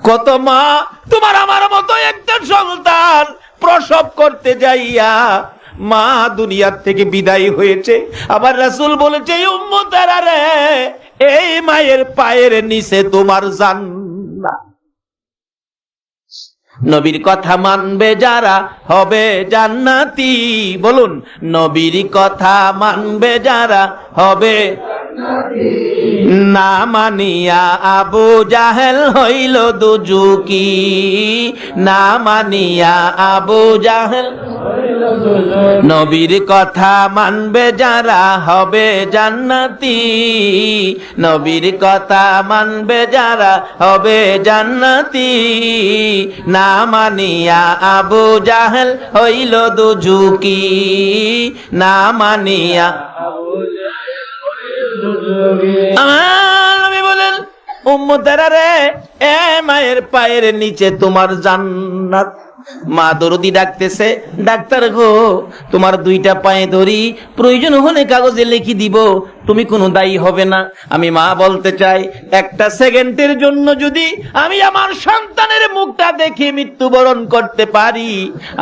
কত মা তোমার আমার মতো একটা সন্তান প্রসব করতে যাইয়া মা দুনিয়ার থেকে বিদায় হয়েছে। আবার রাসূল বলেছে, উম্মতেরা রে, এই মায়ের পায়ের নিচে তোমার জান্নাত। নবীর কথা মানবে যারা হবে জান্নাতি। বলুন, নবীর কথা মানবে যারা হবে জান্নাতি। না মানিয়া আবু জাহেল হইল দুজুকি, না মানিয়া আবু জাহেল। নবীর কথা মানবে যারা হবে জান্নাতি, নবীর কথা মানবে যারা হবে জান্নাতি। না মানিয়া আবু জাহেল হইল দুজুকি, না মানিয়া। আমার নবী বলেন, উম্মতেরা রে, এ মায়ের পায়ের নিচে তোমার জান্নাত। মা দরদি ডাকতেছে, ডাক্তার গো, তোমার দুইটা পায়ে ধরি, প্রয়োজন হলে কাগজে লিখে দিব, তুমি কোনো দায়ী হবে না। আমি মা বলতে চাই, একটা সেকেন্ডের জন্য যদি আমি আমার সন্তানের মুখটা দেখে মৃত্যুবরণ করতে পারি,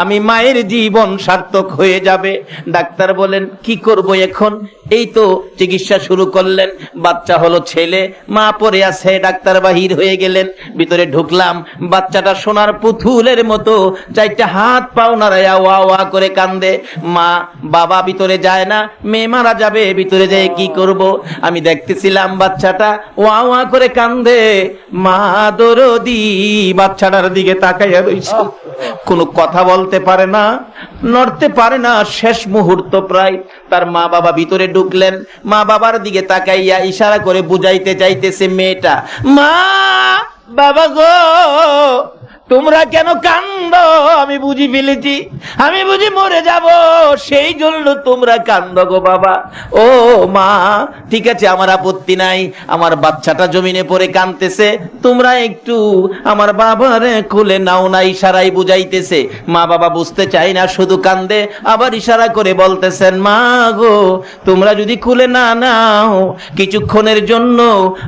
আমি মায়ের জীবন সার্থক হয়ে যাবে। ডাক্তার বলেন, কি করব এখন? এই তো চিকিৎসা শুরু করলেন, বাচ্চা হলো ছেলে, মা পড়ে আছে। ডাক্তার বাহির হয়ে গেলেন, ভিতরে ঢুকলাম, বাচ্চাটা সোনার পুতুলের মতো চারটা হাত পাও নাড়ায়া ওয়া ওয়া করে কান্দে। মা বাবা ভিতরে যায় না, মেয়ে মারা যাবে, ভিতরে যায় কি করব? আমি দেখতেছিলাম বাচ্চাটা ওয়া ওয়া করে কান্দে। মা দরদি বাচ্চাটার দিকে তাকাইয়া রইছে, কোনো কথা বলতে পারে না, নড়তে পারে না। শেষ মুহূর্ত প্রায়। তার মা বাবা ভিতরে ঢুকলেন, মা বাবার দিকে তাকাইয়া ইশারা করে বুঝাইতে চাইতেছে মেয়েটা, মা বাবা গো, তোমরা কেন কান্দো? আমি বুঝি ফেলেছি, আমি বুঝি মরে যাব, সেই জন্য তোমরা কান্দো গো বাবা। ও মা, ঠিক আছে, আমার আপত্তি নাই, আমার বাচ্চাটা জমিনে পড়ে কাঁদতেছে, তোমরা একটু আমার বাবারে কোলে নাও না। ইশারাই বুঝাইতেছে। মা বাবা বুঝতে চাই না, শুধু কান্দে। আবার ইশারা করে বলতেছেন, মা গো, তোমরা যদি কোলে না নাও, কিছুক্ষণের জন্য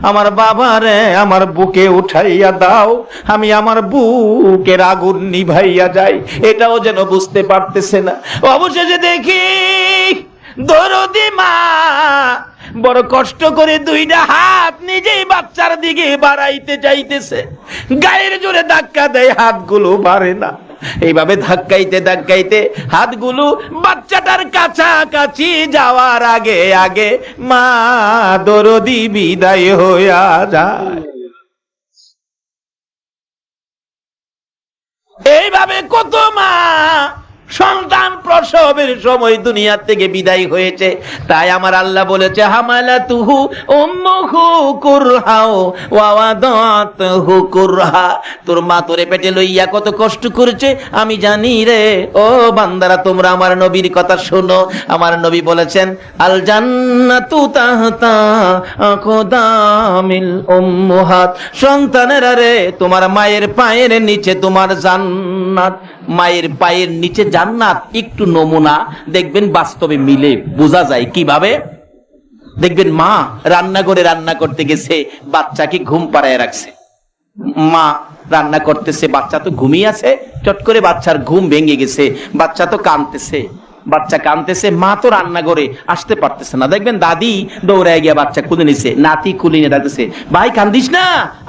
আমার বাবারে আমার বুকে উঠাইয়া দাও, আমি আমার বুকের আগুন নিভাইয়া যাই। এটাও যেন বুঝতে পারতেছে না। অবশেষে দেখি দরদি মা বড় কষ্ট করে দুইটা হাত নিজেই বাচ্চার দিকে বাড়াইতে চাইতেছে, গায়ের জোরে ধাক্কা দেয়, হাতগুলো বাড়ে না। এইভাবে ধাক্কাইতে ধাক্কাইতে হাতগুলো বাচ্চাটার কাছাকাছি যাওয়ার আগে আগে মা দরদি বিদায় হইয়া যায়। এইভাবে কত মা সন্তান প্রসবের সময় দুনিয়া থেকে বিদায় হয়েছে। তাই আমার আল্লাহ বলেছে, হামালাতুহু উম্মুহু কুরহাও ওয়া ওয়াদাতুহু কুরহা। তোর মা তোরে পেটে লইয়া কত কষ্ট করেছে আমি জানি রে। ও বান্দারা, তোমরা আমার নবীর কথা শোনো। আমার নবী বলেছেন, আল জান্নাতু তাহতা আকদামিল উম্মাহাত। সন্তানেরা রে, তোমার মায়ের পায়ের নিচে তোমার জান্নাত। মায়ের পায়ের নিচে জান্নাত, একটু নমুনা দেখবেন বাস্তবে মিলে বোঝা যায়। কিভাবে দেখবেন? মা রান্নাঘরে রান্না করতে গেছে, বাচ্চাকে ঘুম পাড়ায় রাখছে। মা রান্না করতেছে, বাচ্চা তো ঘুমিয়ে আছে, চট করে বাচ্চার ঘুম ভেঙে গেছে, বাচ্চা তো কাঁদতেছে, বাচ্চা কাঁদতেছে, মা তো রান্নাঘরে আসতে পারতেছে না। দেখবেন দাদি দৌড়ায় গিয়া বাচ্চা খুলে নিছে, নাতি খুলে নিয়ে ডাকতেছে, ভাই কান্দিস না,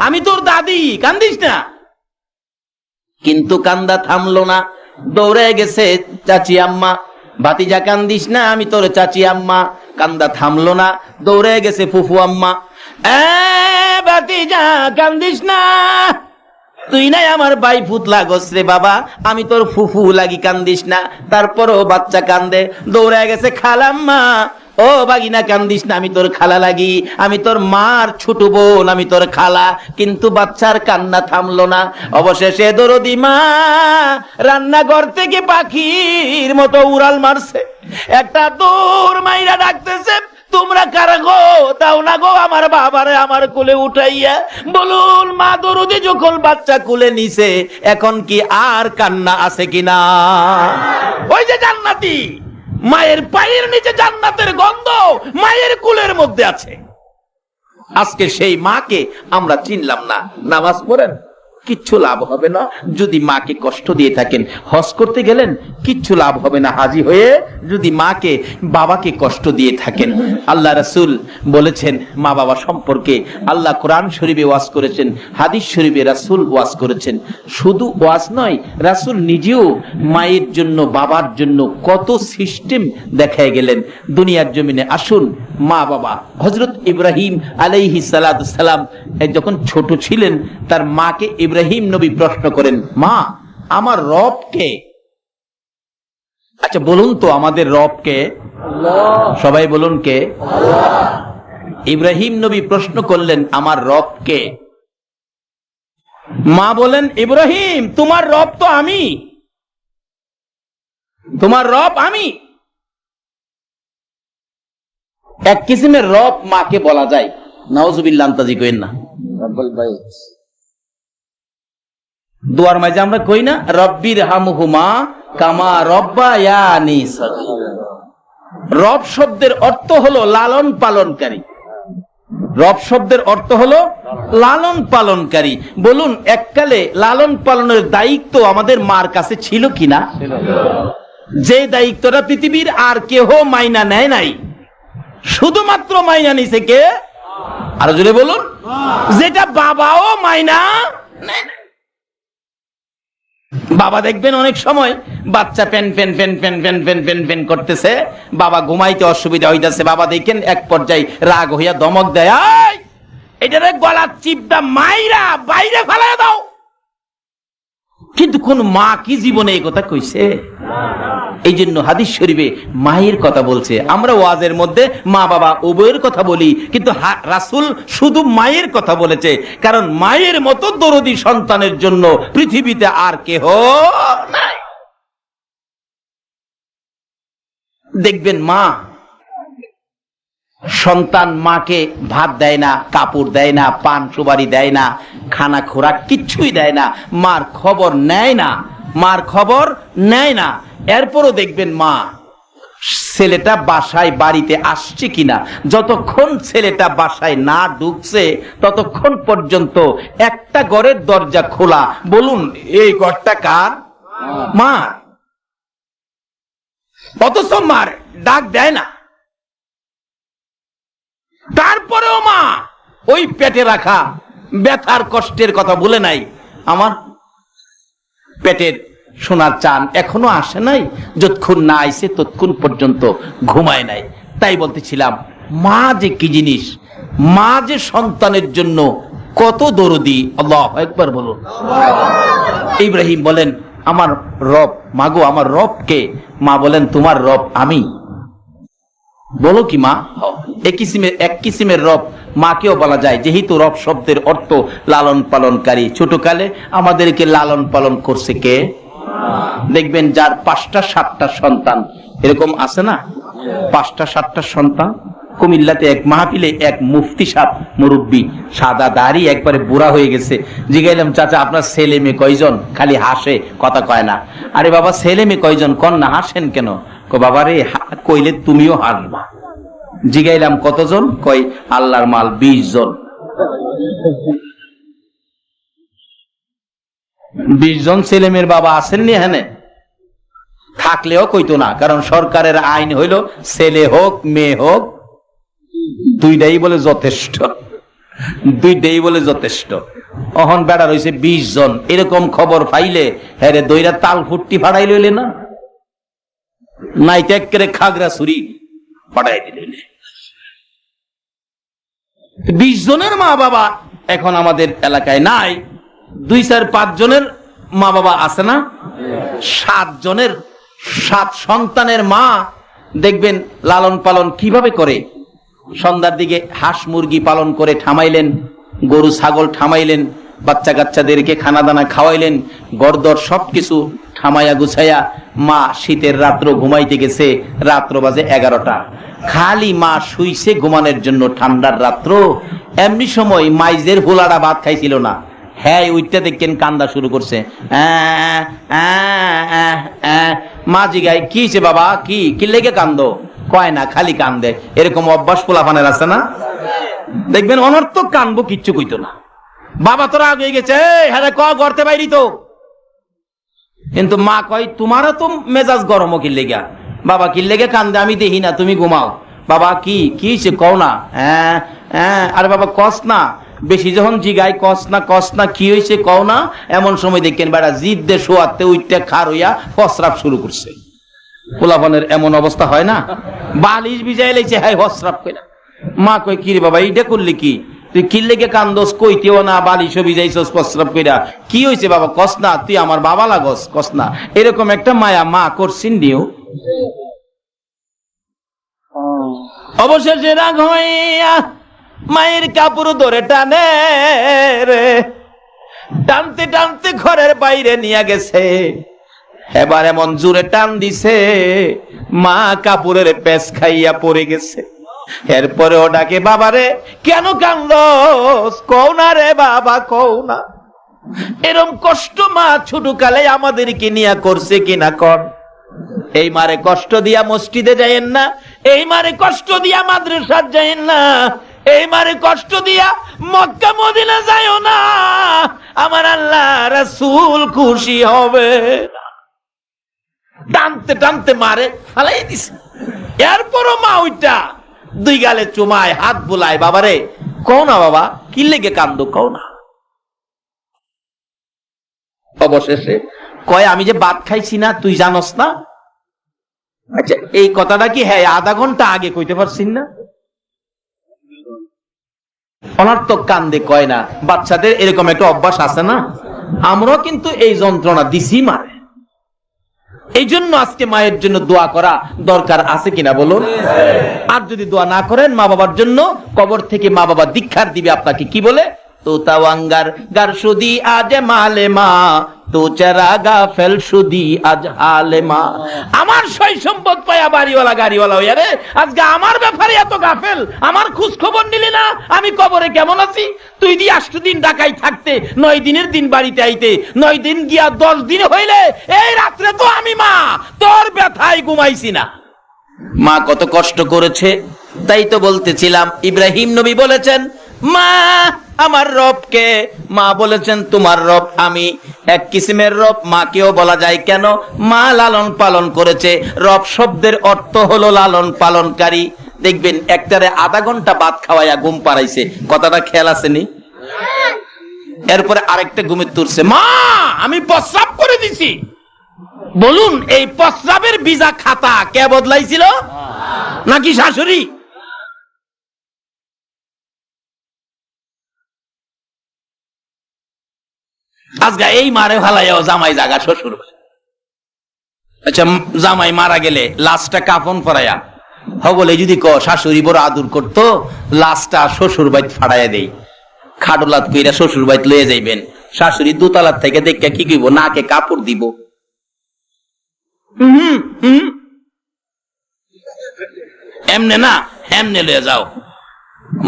আমি তোর দাদি, কান্দিস না। কিন্তু কান্দা থামলো না, দৌড়ে গেছে চাচি আম্মা, ভাতিজা কান্দিস না, আমি তোর চাচি আম্মা। কান্দা থামলো না, দৌড়ে গেছে ফুফু আম্মা, ভাতিজা কান্দিস না, তুই নাই আমার ভাই ফুত লাগস রে বাবা, আমি তোর ফুফু লাগি, কান্দিস না। তারপরও বাচ্চা কান্দে, দৌড়ে গেছে খালাম্মা, ও বাগিনা কান্দিস না, আমি তোর খালা লাগি, আমি তোর মার ছোট বোন, আমি তোর খালা। কিন্তু বাচ্চার কান্না থামলো না। অবশেষে দরদি মা রান্নাঘর থেকে পাখির মতো উড়াল মারছে, একটা দৌড় মাইরা ডাকতেছে, তোমরা কারা গো? দাও না গো আমার বাবারে আমার কোলে উঠাইয়া। বলুন, মা দরদি যখন বাচ্চা কোলে নিছে, এখন কি আর কান্না আছে কিনা? ওই যে জান্নাতি মায়ের পায়ের নিচে জান্নাতের গন্ধ মায়ের কুলের মধ্যে আছে। আজকে সেই মাকে আমরা চিনলাম না। নামাজ পড়েন, কিচ্ছু লাভ হবে না যদি মাকে কষ্ট দিয়ে থাকেন। হজ করতে গেলেন, কিচ্ছু লাভ হবে না হাজী হয়ে যদি মাকে বাবাকে কষ্ট দিয়ে থাকেন। আল্লাহ রাসূল বলেছেন মা বাবা সম্পর্কে, আল্লাহ কোরআন শরীফে ওয়াজ করেছেন, হাদিস শরীফে রাসূল ওয়াজ করেছেন। শুধু ওয়াজ নয়, রাসূল নিজেও মায়ের জন্য বাবার জন্য কত সিস্টেম দেখায় গেলেন দুনিয়ার জমিনে। আসুন, মা বাবা, হযরত ইব্রাহিম আলাইহিস সালাতু সালাম যখন ছোট ছিলেন, তার মাকে ইব্রাহিম নবী প্রশ্ন করেন, মা আমার রব কে? আচ্ছা বলুন তো, আমাদের রব কে? আল্লাহ। সবাই বলুন কে? আল্লাহ। ইব্রাহিম নবী প্রশ্ন করলেন, আমার রব কে? মা বলেন, ইব্রাহিম তোমার রব তো আমি, তোমার রব আমি। এক কিসিমের রব মাকে বলা যায়, নাউজুবিল্লাহ, আন্তাজি কইন না, দুয়ার মাঝে আমরা কই না, রব্বির হামহুমা কামা রব্বায়ানি সগীরা। রব শব্দের অর্থ হলো লালন পালনকারী। রব শব্দের অর্থ হলো লালন পালনকারী। বলুন, এককালে লালন পালনের দায়িত্ব আমাদের মার কাছে ছিল কিনা? যে দায়িত্বটা পৃথিবীর আর কেহ মাইনা নেয় নাই, শুধুমাত্র মাইনা নিছে কে? আরো জোরে বলুন, যেটা বাবাও মাইনা নেয় না। বাবা দেখবেন অনেক সময় বাচ্চা pen pen pen pen pen pen pen pen করতেছে, বাবা ঘুমাইতে অসুবিধা হইতাছে, বাবা দেখেন এক পর্যায়ে রাগ হইয়া ধমক দেয়, এটারে গলার চিপটা মাইরা বাইরে ফেলায় দাও। কিন্তু কোন মা কি জীবনে এই কথা কইছে? এই জন্য হাদিস শরীফে মায়ের কথা বলছে। আমরা ওয়াজের মধ্যে মা বাবা উভয়ের কথা বলি, কিন্তু রাসূল শুধু মায়ের কথা বলেছে, কারণ মায়ের মতো দরদি সন্তানের জন্য পৃথিবীতে আর কেহ নাই। দেখবেন মা, সন্তান মাকে ভাত দেয় না, কাপড় দেয় না, পান সুপারি দেয় না, খানা খোরাক কিচ্ছুই দেয় না, মার খবর নেয় না, মার খবর নেয় না। এরপরও দেখবেন মা ছেলেটা বাসায় বাড়িতে আসছে কিনা, যতক্ষণ ছেলেটা বাসায় না ঢুকছে ততক্ষণ পর্যন্ত একটা ঘরের দরজা খোলা। বলুন, এই ঘরটা কার? মার। অথচ মার ডাক দেয় না। তারপরেও মা ওই পেটে রাখা ব্যথার কষ্টের কথা বলে নাই, আমার পেটের সোনার চান এখনো আসে নাই, যতক্ষণ না আইছে ততক্ষণ পর্যন্ত ঘুমায় নাই। তাই বলতেছিলাম, মা যে কি জিনিস, মা যে সন্তানের জন্য কত দরদি। আল্লাহু আকবার বলুন। ইব্রাহিম বলেন, আমার রব, মাগো আমার রব কে? মা বলেন, তোমার রব আমি। বলো কি মা? এক কিসিমের রব মাকেও বলা যায়, যেহেতু রব শব্দের অর্থ লালন পালনকারী। ছোটকালে আমাদেরকে লালন পালন করছে কে? দেখবেন যার 5টা 7টা সন্তান, এরকম আছে না, 5টা 7টা সন্তান। কুমিল্লাতে এক মাহফিলে এক মুফতি সাহেব, মুরব্বী, সাদা দাড়ি, একবারে বুড়া হয়ে গেছে। জিগাইলাম, চাচা আপনার ছেলে মেয়ে কয়জন? খালি হাসে, কথা কয় না। আরে বাবা, ছেলে মেয়ে কয়জন? কন না, হাসেন কেন? বাবা রে, কইলে তুমিও হাসবা। জিগাইলাম কতজন? কয় আল্লাহর মাল 20 জন। 20 জন ছেলে মেয়ের বাবা আসেননি এখানে? থাকলেও কইতো না, কারণ সরকারের আইন হইল ছেলে হোক মেয়ে হোক দুইটাই বলে যথেষ্ট, দুইটাই বলে যথেষ্ট। অহন বেড়া রয়েছে 20 জন। এরকম খবর পাইলে হ্যাঁ দইরা তাল ফুটটি ফাড়াই লইলে না, নাই ত্যাগ করে খাগড়া ছুরি ফাড়াই দিলে। 20 জনের মা বাবা এখন আমাদের এলাকায় নাই। 2-4-5 জনের মা বাবা আছে না? 7 জনের 7 সন্তানের মা দেখবেন লালন পালন কিভাবে করে। সন্ধ্যার দিকে হাঁস মুরগি পালন করে ঠামাইলেন, গরু ছাগল ঠামাইলেন, বাচ্চা কাচ্চাদেরকে খানা দানা খাওয়াইলেন, গড়দর সবকিছু ঠামাইয়া গুছাইয়া মা শীতের রাত্র ঘুমাইতে গেছে, রাত্র বাজে 11টা। খালি মা শুইছে ঘুমানোর জন্য ঠান্ডার রাত্র। এমনি সময় মাইজের ভোলাটা ভাত খাইছিল না, হ্যাঁ ওইটা দেখেন কান্দা শুরু করছে। মা জিগায়, কি হয়েছে বাবা, কি লেগে কান্দো? কয় না, খালি কান্দে। এরকম অভ্যাস পোলাপানের আছে না? দেখবেন অনর্থক কানবো, কিচ্ছু কইতো না। বাবা তো রাগ হয়ে গেছে, হ্যাঁ গড়তে বাইরি তো। কিন্তু মা কয় তোমারও তো মেজাজ গরম কি লেগা, বাবা কি লেগে কান্দে আমি দেখি না, তুমি ঘুমাও। বাবা কি কি হয়েছে কও না। হ্যাঁ হ্যাঁ, আরে বাবা কস না, বেশি যখন জিগাই কস না কি হয়েছে কও না। এমন সময় দেখেন বেড়া জিদ দে শোয়াতে উইটটা খার হইয়া ফসরাপ শুরু করছে। পোলাপানের এমন অবস্থা হয় না, বালিশ ভিজাই লাইছে, হাই ফসরাপ কইরা। মা কই কি রে বাবা এইটা করলি কি, তুই কি লেগে কান্দোস, কইতেও না, বালিশও ভিজাইছস ফসরাপ কইরা, কি হয়েছে বাবা কস না, তুই আমার বাবা লাগস কস না। এরকম একটা মায়া মা করছিন দিও। অবশেষে রাগ হইয়া মায়ের কাপড় ধরে টানে রে, টানতে টানতে ঘরের বাইরে নিয়ে গেছে। এবার এমন জোরে টান দিছে মা কাপড়ের পেঁচ খাইয়া পড়ে গেছে। এরপরে ও ডাকে বাবারে, কেন কান্দস, কও না রে বাবা কও না। এরম কষ্ট মা ছোট কালে আমাদেরকে নিয়ে করছে কিনা কর। এই মারে কষ্ট দিয়া মসজিদে যাইেন না, এই মারে কষ্ট দিয়া মাদ্রাসা যাইেন না, এই মারে কষ্ট দিয়া মক্কা মদিনা যাইও না, আমার আল্লাহ রাসূল খুশি হবে। টানতে টানতে মারে ফালাই দিছে। এরপরও মা ওইটা দুই গালে চুমায়, হাত বুলায়, বাবারে কও না বাবা কি লেগে কান্দো কও না। অবশেষে কয় আমি যে ভাত খাইছি না তুই জানস না। আচ্ছা এই কথাটা কি হ্যাঁ আধা ঘন্টা আগে কইতে পারছিস না? অনর্থক কান্দে কয় না। বাচ্চাদের এরকম একটা অভ্যাস আছে না, আমরাও কিন্তু এই যন্ত্রণা দিছি মারে। এই জন্য আজকে মায়ের জন্য দোয়া করা দরকার আছে কিনা বলুন। আর যদি দোয়া না করেন মা বাবার জন্য, কবর থেকে মা বাবা দীক্ষার দিবে আপনাকে, কি বলে, তো তাওয়াঙ্গার গার সুদি আজ মালে মা, তো চারাগা ফেল সুদি আজ হালে মা। আমার সই সম্পদ পায়া বাড়িওয়ালা গাড়িওয়ালা হইয়া রে, আজকে আমার ব্যাপারে এত গাফেল, আমার খোঁজ খবর নিলি না, আমি কবরে কেমন আছি। তুই দিয়ে 8 দিন ঢাকায় থাকতে, 9 দিনের দিন বাড়িতে আইতে, 9 দিন গিয়া 10 দিন হইলে এই রাত্রে তো আমি মা তোর ব্যথায় ঘুমাইছি না। মা কত কষ্ট করেছে। তাই তো বলতেছিলাম ইব্রাহিম নবী বলেছেন মা আমার রবকে, মা বলেছেন তোমার রব আমি। এক কিসিমের রব মাকেও বলা যায় কেন, মা লালন পালন করেছে। রব শব্দের অর্থ হলো লালন পালনকারী। দেখবেন একটারে আধা ঘন্টা ভাত খাওয়াইয়া ঘুম পাড়াইছে, কথাটা খেয়াল আসেনি? এরপরে আরেকটা ঘুমে তুলছে, মা আমি প্রস্রাব করে দিছি। বলুন এই প্রস্রাবের ভিজা খাতা কে বদলাইছিল, নাকি শাশুড়ি? আজকে এই মারে ফালাইয়াও জামাই জাগা শ্বশুর। আচ্ছা জামাই মারা গেলে লাশটা কাফন পরাইয়া বলে যদি ক শাশুড়ি বড় আদর করতো, লাশটা শ্বশুর বাইত ফাড়াইয়া দেই, খাডলাত কইরা শ্বশুর বাইত লয়ে যাইবেন। শাশুড়ি দোতলার থেকে দেখে কি কইব, নাকে কাপড় দিব। এমনে না, এমনে লয়ে যাও।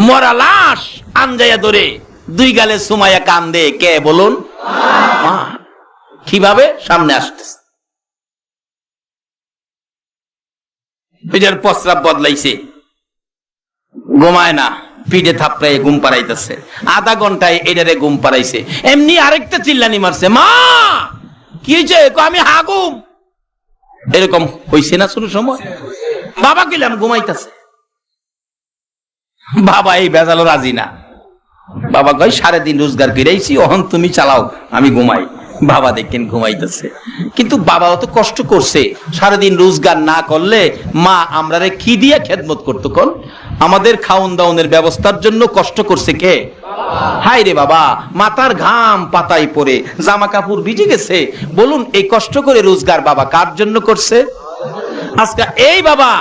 মরা লাশ আনজাইয়া ধরে দুই গালে সুমাইয়া কান্দে কে বলুন, মা। কিভাবে সামনে আসতেছে, প্রস্রাব বদলাইছে, ঘুমায় না, পিঠে থাপড়াই ঘুম পাড়াইতেছে, আধা ঘন্টায় এটারে ঘুম পাড়াইছে। এমনি আরেকটা চিল্লানি মারছে, মা কি হয়েছে, আমি হাগুম। এরকম হইছে না শুরু সময়? বাবা কইলাম ঘুমাইতেছে, বাবা এই বেজালো রাজি না। বাবা কই 3.5 রোজগার কইরাইছি, ওহন তুমি চালাও, আমি ঘুমাই। বাবা দেখেন ঘুমাইতেছে, কিন্তু বাবাও তো কষ্ট করছে। 3.5 রোজগার না করলে মা আমরারে কি দিয়ে খেদমত করতো কোন? আমাদের খাওন দাওনের ব্যবস্থার জন্য কষ্ট করছে কে? হাই রে বাবা, মাথার ঘাম পাতায় পড়ে জামা কাপড় ভিজে গেছে। বলুন এই কষ্ট করে রোজগার বাবা কার জন্য করছে? আজকে এই বাবা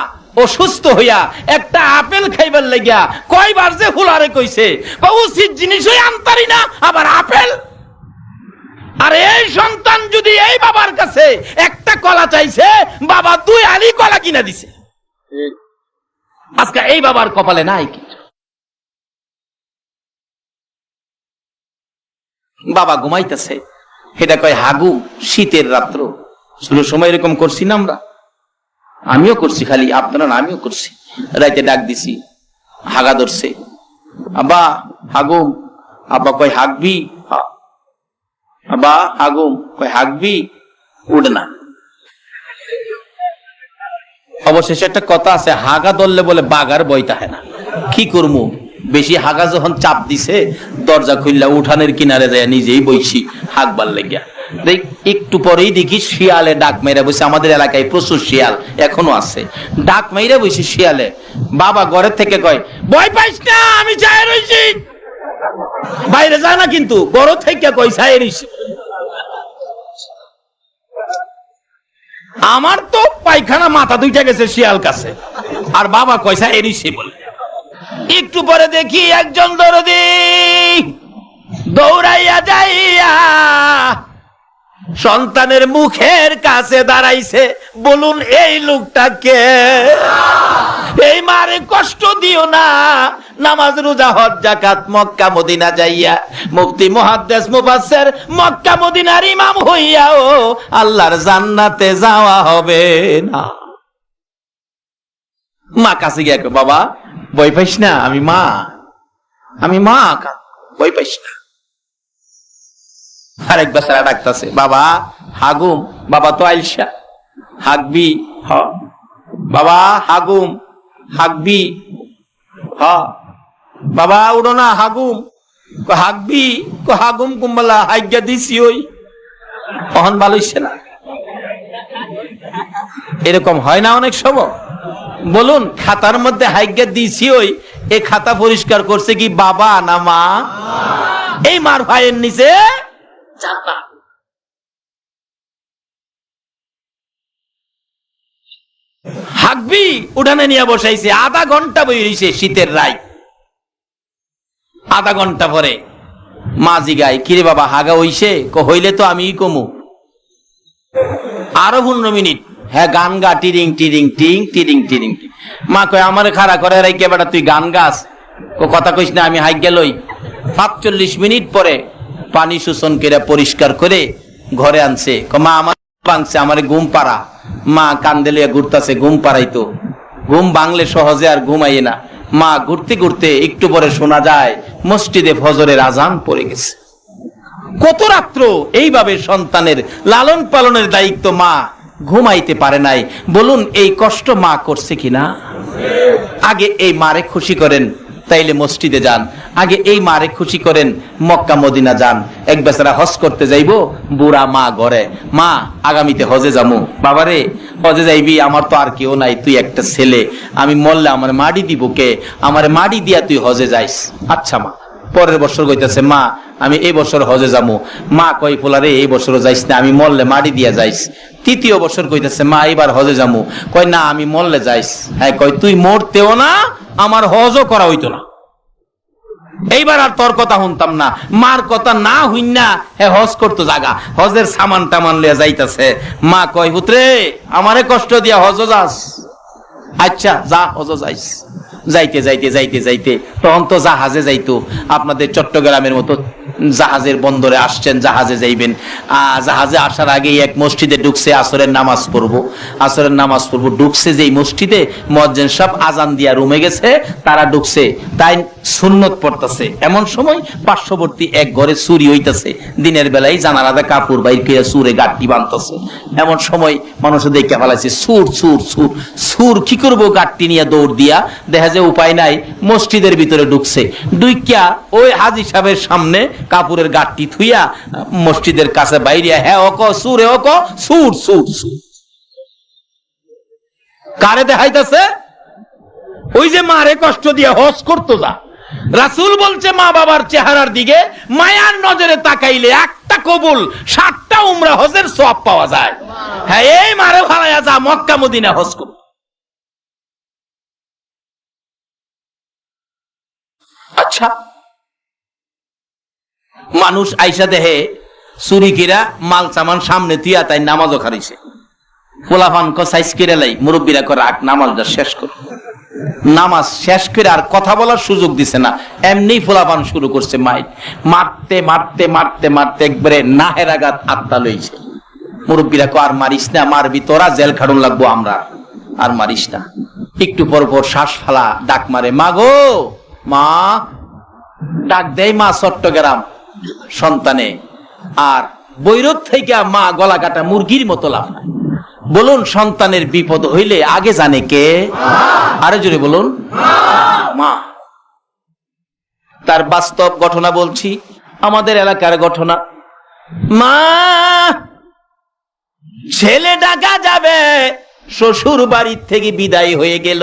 অসুস্থ হইয়া একটা আপেল খাইবার লাগিয়া কয়বার যে হুলারে কইছে, বা উচিত জিনিসই আনতারি না, আবার আপেল। আর এই সন্তান যদি এই বাবার কাছে একটা কলা চাইছে, বাবা 2 আলি কলা কিনা দিছে। আজকে এই বাবার কপালে নাই কিছু। বাবা ঘুমাইতেছে, এটা কয় হাগু, শীতের রাত্র। শুরু সময় এরকম করছি না আমরা, আমিও করছি, খালি আপনারা না, আমিও করছি। রাইতে ডাক দিছি, হাগা ধরছে, আব্বা হাগুম, আব্বা কয় হাঁকবি, আব্বা হাগুম, কয় হাঁকবি, উঠে না। অবশেষে একটা কথা আছে, হাগা ধরলে বলে বাগার বই থাকে না। কি করবো, বেশি হাগা যখন চাপ দিছে দরজা খুললা উঠানের কিনারে যায় নিজেই বইছি হাঁকবার লেগিয়া। দেখ একটু পরেই দেখি শিয়ালে ডাক মেরে বসে, আমাদের এলাকায় প্রচুর শিয়াল এখনো আছে, ডাক মেরে বসে শিয়ালে। বাবা ঘরের থেকে কয় ভয় পাইস না, আমি যাই রইছি, বাইরে যায় না কিন্তু ঘর থেকে কই যাই রইছি। আমার তো পায়খানা মাথা দুইটা গেছে শিয়াল কাছে, আর বাবা কয়সা এরিসে বলে। একটু পরে দেখি একজন দরদি দৌড়াইয়া যাইয়া সন্তানের মুখের কাছে দাঁড়াইছে। বলুন এই লোকটাকে, এই মারে কষ্ট দিও না, নামাজ রোজা হজ যাকাত মক্কা মদিনা যাইয়া মুফতি মুহাদ্দিস মুফাসসির মক্কা মদিনার ইমাম হইয়াও আল্লাহর জান্নাতে যাওয়া হবে না। মা কাছে গিয়ে কয় বাবা ভয় পাইস না, আমি মা ভয় পাইস না। আরেক বাসারা ডাকতেছে বাবা হাগুম, বাবা তো আইলসা, হাঁকবি, হ বাবা হাগুম, হাঁকবি, হ বাবা উড়ো না, হাগুম, হাঁকবি, হাগুম কুম্বলা হাইগা দিছি ওই কখন ভালো হইছে না। এরকম হয় না অনেক সময়? বলুন খাতার মধ্যে হাইগা দিছি ওই, এই খাতা পরিষ্কার করছে কি বাবা না মা? এই মার ভাইয়ের নিচে জান্নাত। হাঁকবি উঠানে নিয়ে বসাইছে, আধা ঘন্টা বই রইছে শীতের রাই। আধা ঘন্টা পরে মা জিগায় কিরে বাবা হাগা হইছে? হইলে তো আমিই কমু। আরো 15 মিনিট, হ্যাঁ গান গা, টিরিং টিরিং টিং টিরিং টিরিং। মা কয় আমারে খাড়া করে রাইকে বেটা তুই গান গাস, কথা কইস না, আমি হাইক গেলই। 45 মিনিট পরে পানি শোষণ করে পরিষ্কার করে ঘরে আনছে। মা আমার ভাঙছে, আমারে ঘুম পাড়া। মা কান্দে লইয়া ঘুরতাছে, ঘুম পাড়াইতো। ঘুম ভাঙলে সহজে আর ঘুমাইয়ে না। মা ঘুরতে ঘুরতে একটু পরে শোনা যায় মসজিদে ফজরের আজান পড়ে গেছে। কত রাত্র এইভাবে সন্তানের লালন পালনের দায়িত্ব মা ঘুমাইতে পারে নাই। বলুন এই কষ্ট মা করছে কিনা? আগে এই মারে খুশি করেন, তাইলে মসজিদে যান। আগে এই মারে খুশি করেন, মক্কা মদিনা যান। এক বেচারা হজ করতে যাইবো, বুড়া মা ঘরে, মা আগামীতে হজে যাবো। বাবারে হজে যাইবি? আমার তো আর কেউ নাই, তুই একটা ছেলে, আমি মরলে আমার মাটি দিব কে? আমার মাটি দিয়া তুই হজে যাইস। আচ্ছা মা। পরের বছর কইতেছে মা আমি এই বছর হজে যাবো। মা কই পোলারে এই বছরও যাইস না, আমি মরলে মাটি দিয়া যাইস। তৃতীয় বছর কইতেছে মা এবার হজে যাবো। কই না আমি মরলে যাইস। হ্যাঁ কই তুই মরতেও না, আমার হজও করা হইতো না। এইবার আর তোর কথা শুনতাম না। মার কথা না হইন না হ্যাঁ হজ করতো জাগা, হজের সামান টামান লিয়া যাইতাছে। মা কয় পুত্রে আমারে কষ্ট দিয়া হজ যাস? আচ্ছা যা হজ যাইস। যাইতে যাইতে যাইতে যাইতে তখন তো জাহাজে যাইতো। আপনাদের চট্টগ্রামের মতো জাহাজের বন্দরে আসছেন, জাহাজে যাইবেন। জাহাজে আসার আগে এক মসজিদে ঢুকছে, আসরের নামাজ পড়বো। আসরের নামাজ পড়বো ঢুকছে যেই মসজিদে, মুয়াজ্জিন সব আজান দিয়া রুমে গেছে, তারা ঢুকছে, তাই সুন্নত পড়তেছে। এমন সময় পার্শ্ববর্তী এক ঘরে চুরি হইতেছে। দিনের বেলায় জানালাতে কাপড় বাইর করে চুরে গাঁটটি বাঁধতেছে। এমন সময় মানুষ দেখে ফেলাইছে সুর সুর সুর সুর। কি করবো? গাঁটটি নিয়ে দৌড় দিয়া দেখা যায় উপায় নাই, মসজিদের ভিতরে ঢুকছে। ঢুকিয়া ওই হাজী সাহেবের সামনে কাপড়ের গাঁটটি থুইয়া মসজিদের কাছে বাইরে হ্যাঁ ওক সুরে ওক সুর সুর সুর। কারে দেখাইতেছে? ওই যে মারে কষ্ট দিয়ে হজ করতো যা। রাসূল বলছে মা বাবার চেহারার দিকে মায়ার নজরে তাকাইলে একটা কবুল 7টা উমরা হজের সওয়াব পাওয়া যায়। হ্যাঁ এই মারে ভাড়াইয়া যা মক্কা মদিনা হজ কর। আচ্ছা মানুষ আইসা দেহে চুরি কিরা মাল সামান সামনে তুইয়া তাই নামাজও খারিছে। পোলাপান সাইজ কিরে লাই, মুরব্বীরা করে রাখ নামাজটা শেষ কর। নামাজ শেষ করে আর কথা বলার সুযোগ দিছে না, এমনি পোলাপান শুরু করছে মাইক মারতে মারতে মারতে মারতে একবারে নাহের আঘাত আত্মা লইছে। মুরব্বীরা কো আর মারিস না, মারবি তোরা জেল খাটুন লাগবো আমরা, আর মারিস না। একটু পর পর শ্বাস ফালা ডাক মারে, মা গো মা ডাক দেয় মা চট্টগ্রাম সন্তানে, আর বৈরত থেকে মা গলা কাটা মুরগির মতো লাফায়। বলুন সন্তানের বিপদ হইলে আগে জানে কে? আরো জোরে বলুন, মা। তার বাস্তব ঘটনা বলছি, আমাদের এলাকার ঘটনা। মা, ছেলে ডাকা যাবে, শ্বশুর বাড়ির থেকে বিদায় হয়ে গেল।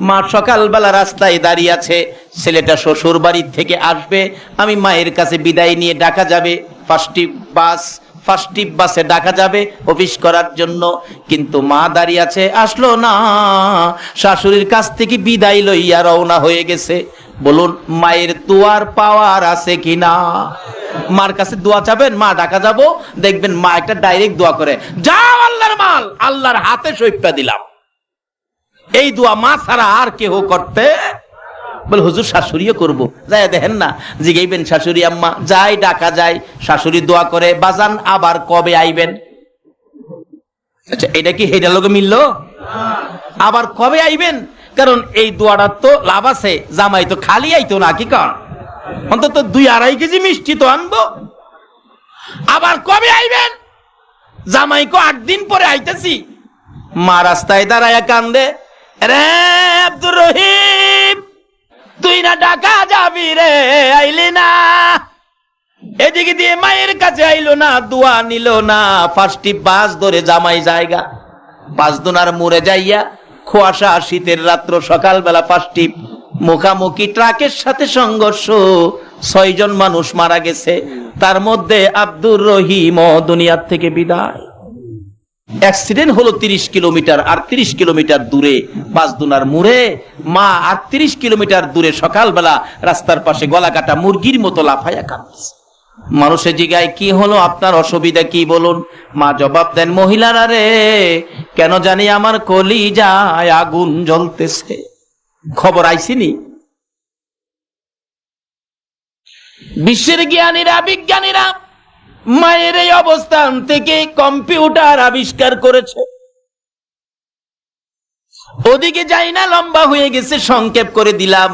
মা সকালবেলা রাস্তায় দাঁড়িয়ে আছে, ছেলেটা শ্বশুর বাড়ির থেকে আসবে, আমি মায়ের কাছে বিদায় নিয়ে ডাকা যাবে। ফার্স্ট টিপ বাসে ডাকা যাবে অফিস করার জন্য, কিন্তু মা দাঁড়িয়ে আছে, আসলো না। শাশুড়ির কাছ থেকে বিদায় লইয়া রওনা হয়ে গেছে। বলুন মায়ের দোয়ার পাওয়ার আছে কিনা? মার কাছে দোয়া চাবেন, মা ডাকা যাব, দেখবেন মা একটা ডাইরেক্ট দোয়া করে, যাও আল্লাহর মাল, আল্লাহর হাতে সইপা দিলাম। এই দোয়া মা ছাড়া আর কেউ করতে? বলে হুজুর শাশুড়িও করবো, যাই দেখেন না, জিগাইবেন শাশুড়ি আম্মা, যাই ডাকা যায়, শাশুড়ি দোয়া করে, বাজান আবার কবে আইবেন? আচ্ছা, এটা কি হেডার লোকে মিললো? আবার কবে আইবেন? কারণ এই দোয়াটার তো লাভ আছে, জামাই তো খালি আইতো না, কি কারণ অন্তত 2-2.5 কেজি মিষ্টি তো আনবো। আবার কবে আইবেন? জামাই কো 8 দিন পরে আইতেছি। মা রাস্তায় দাঁড়ায় কান্দে, রে আব্দুর রহিম, তুই না ঢাকা যাবি রে, আইলি না। এদিকে দিয়ে মায়ের কাছে আইলো না, দোয়া নিল না। ফার্স্ট বাস ধরে জামাই জায়গা 5 দুনার মোড়ে যাইয়া, কুয়াশা শীতের রাত্র, সকালবেলা ফার্স্ট মুখামুখি ট্রাকের সাথে সংঘর্ষ, 6 জন মানুষ মারা গেছে, তার মধ্যে আব্দুর রহিম দুনিয়ার থেকে বিদায়। অ্যাক্সিডেন্ট হলো 30 কিলোমিটার, আর 30 কিলোমিটার দূরে 5 দুনার মোড়ে মা 38 কিলোমিটার দূরে সকালবেলা রাস্তার পাশে গলা কাটা মুরগির মতো লাফাইয়া কাঁদছে। মানুষে জিগায় কি হলো, আপনার অসুবিধা কি বলুন? মা জবাব দেন, মহিলারা রে, কেন জানি আমার কলিজায় আগুন জ্বলতেছে। খবর আইসিনি? বিশ্বের জ্ঞানীরা, বিজ্ঞানীরা মায়ের এই অবস্থান থেকে কম্পিউটার আবিষ্কার করেছে। ওদিকে যাই না, লম্বা হয়ে গেছে, সংক্ষেপ করে দিলাম।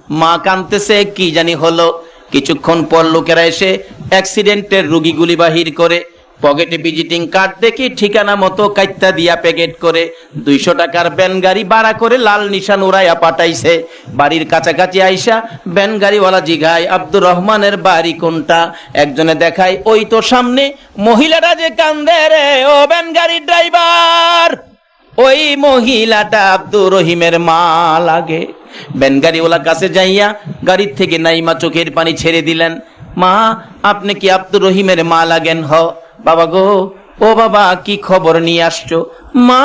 মা কাঁদতেছে, কি জানি হলো। কিছুক্ষণ পর লোকেরা এসে অ্যাক্সিডেন্টের রোগীগুলি বাহির করে, পকেটে ভিজিটিং কার্ড দেখে ঠিকানা মতো কাইত্তা দিয়া প্যাকেট করে 200 টাকার ভ্যান গাড়ি ভাড়া করে লাল নিশান উড়াইয়া পাঠাইছে। বাড়ির কাছাকাছি আইসা ভ্যান গাড়িওয়ালা জিগায়, আব্দুর রহমানের বাড়ি কোনটা? একজনে দেখায়, ওই তো সামনে। মহিলাটা যে কান্দে রে, ও ভ্যান গাড়ির ড্রাইভার, ওই মহিলাটা আব্দুর রহিমের মা লাগে। ভ্যান গাড়িওয়ালার কাছে যাইয়া গাড়ির থেকে নাইমা চোখের পানি ছেড়ে দিলেন। মা, আপনি কি আব্দুর রহিমের মা লাগেন? হ বাবা গো, ও বাবা, কি খবর নিয়ে আসছো? মা,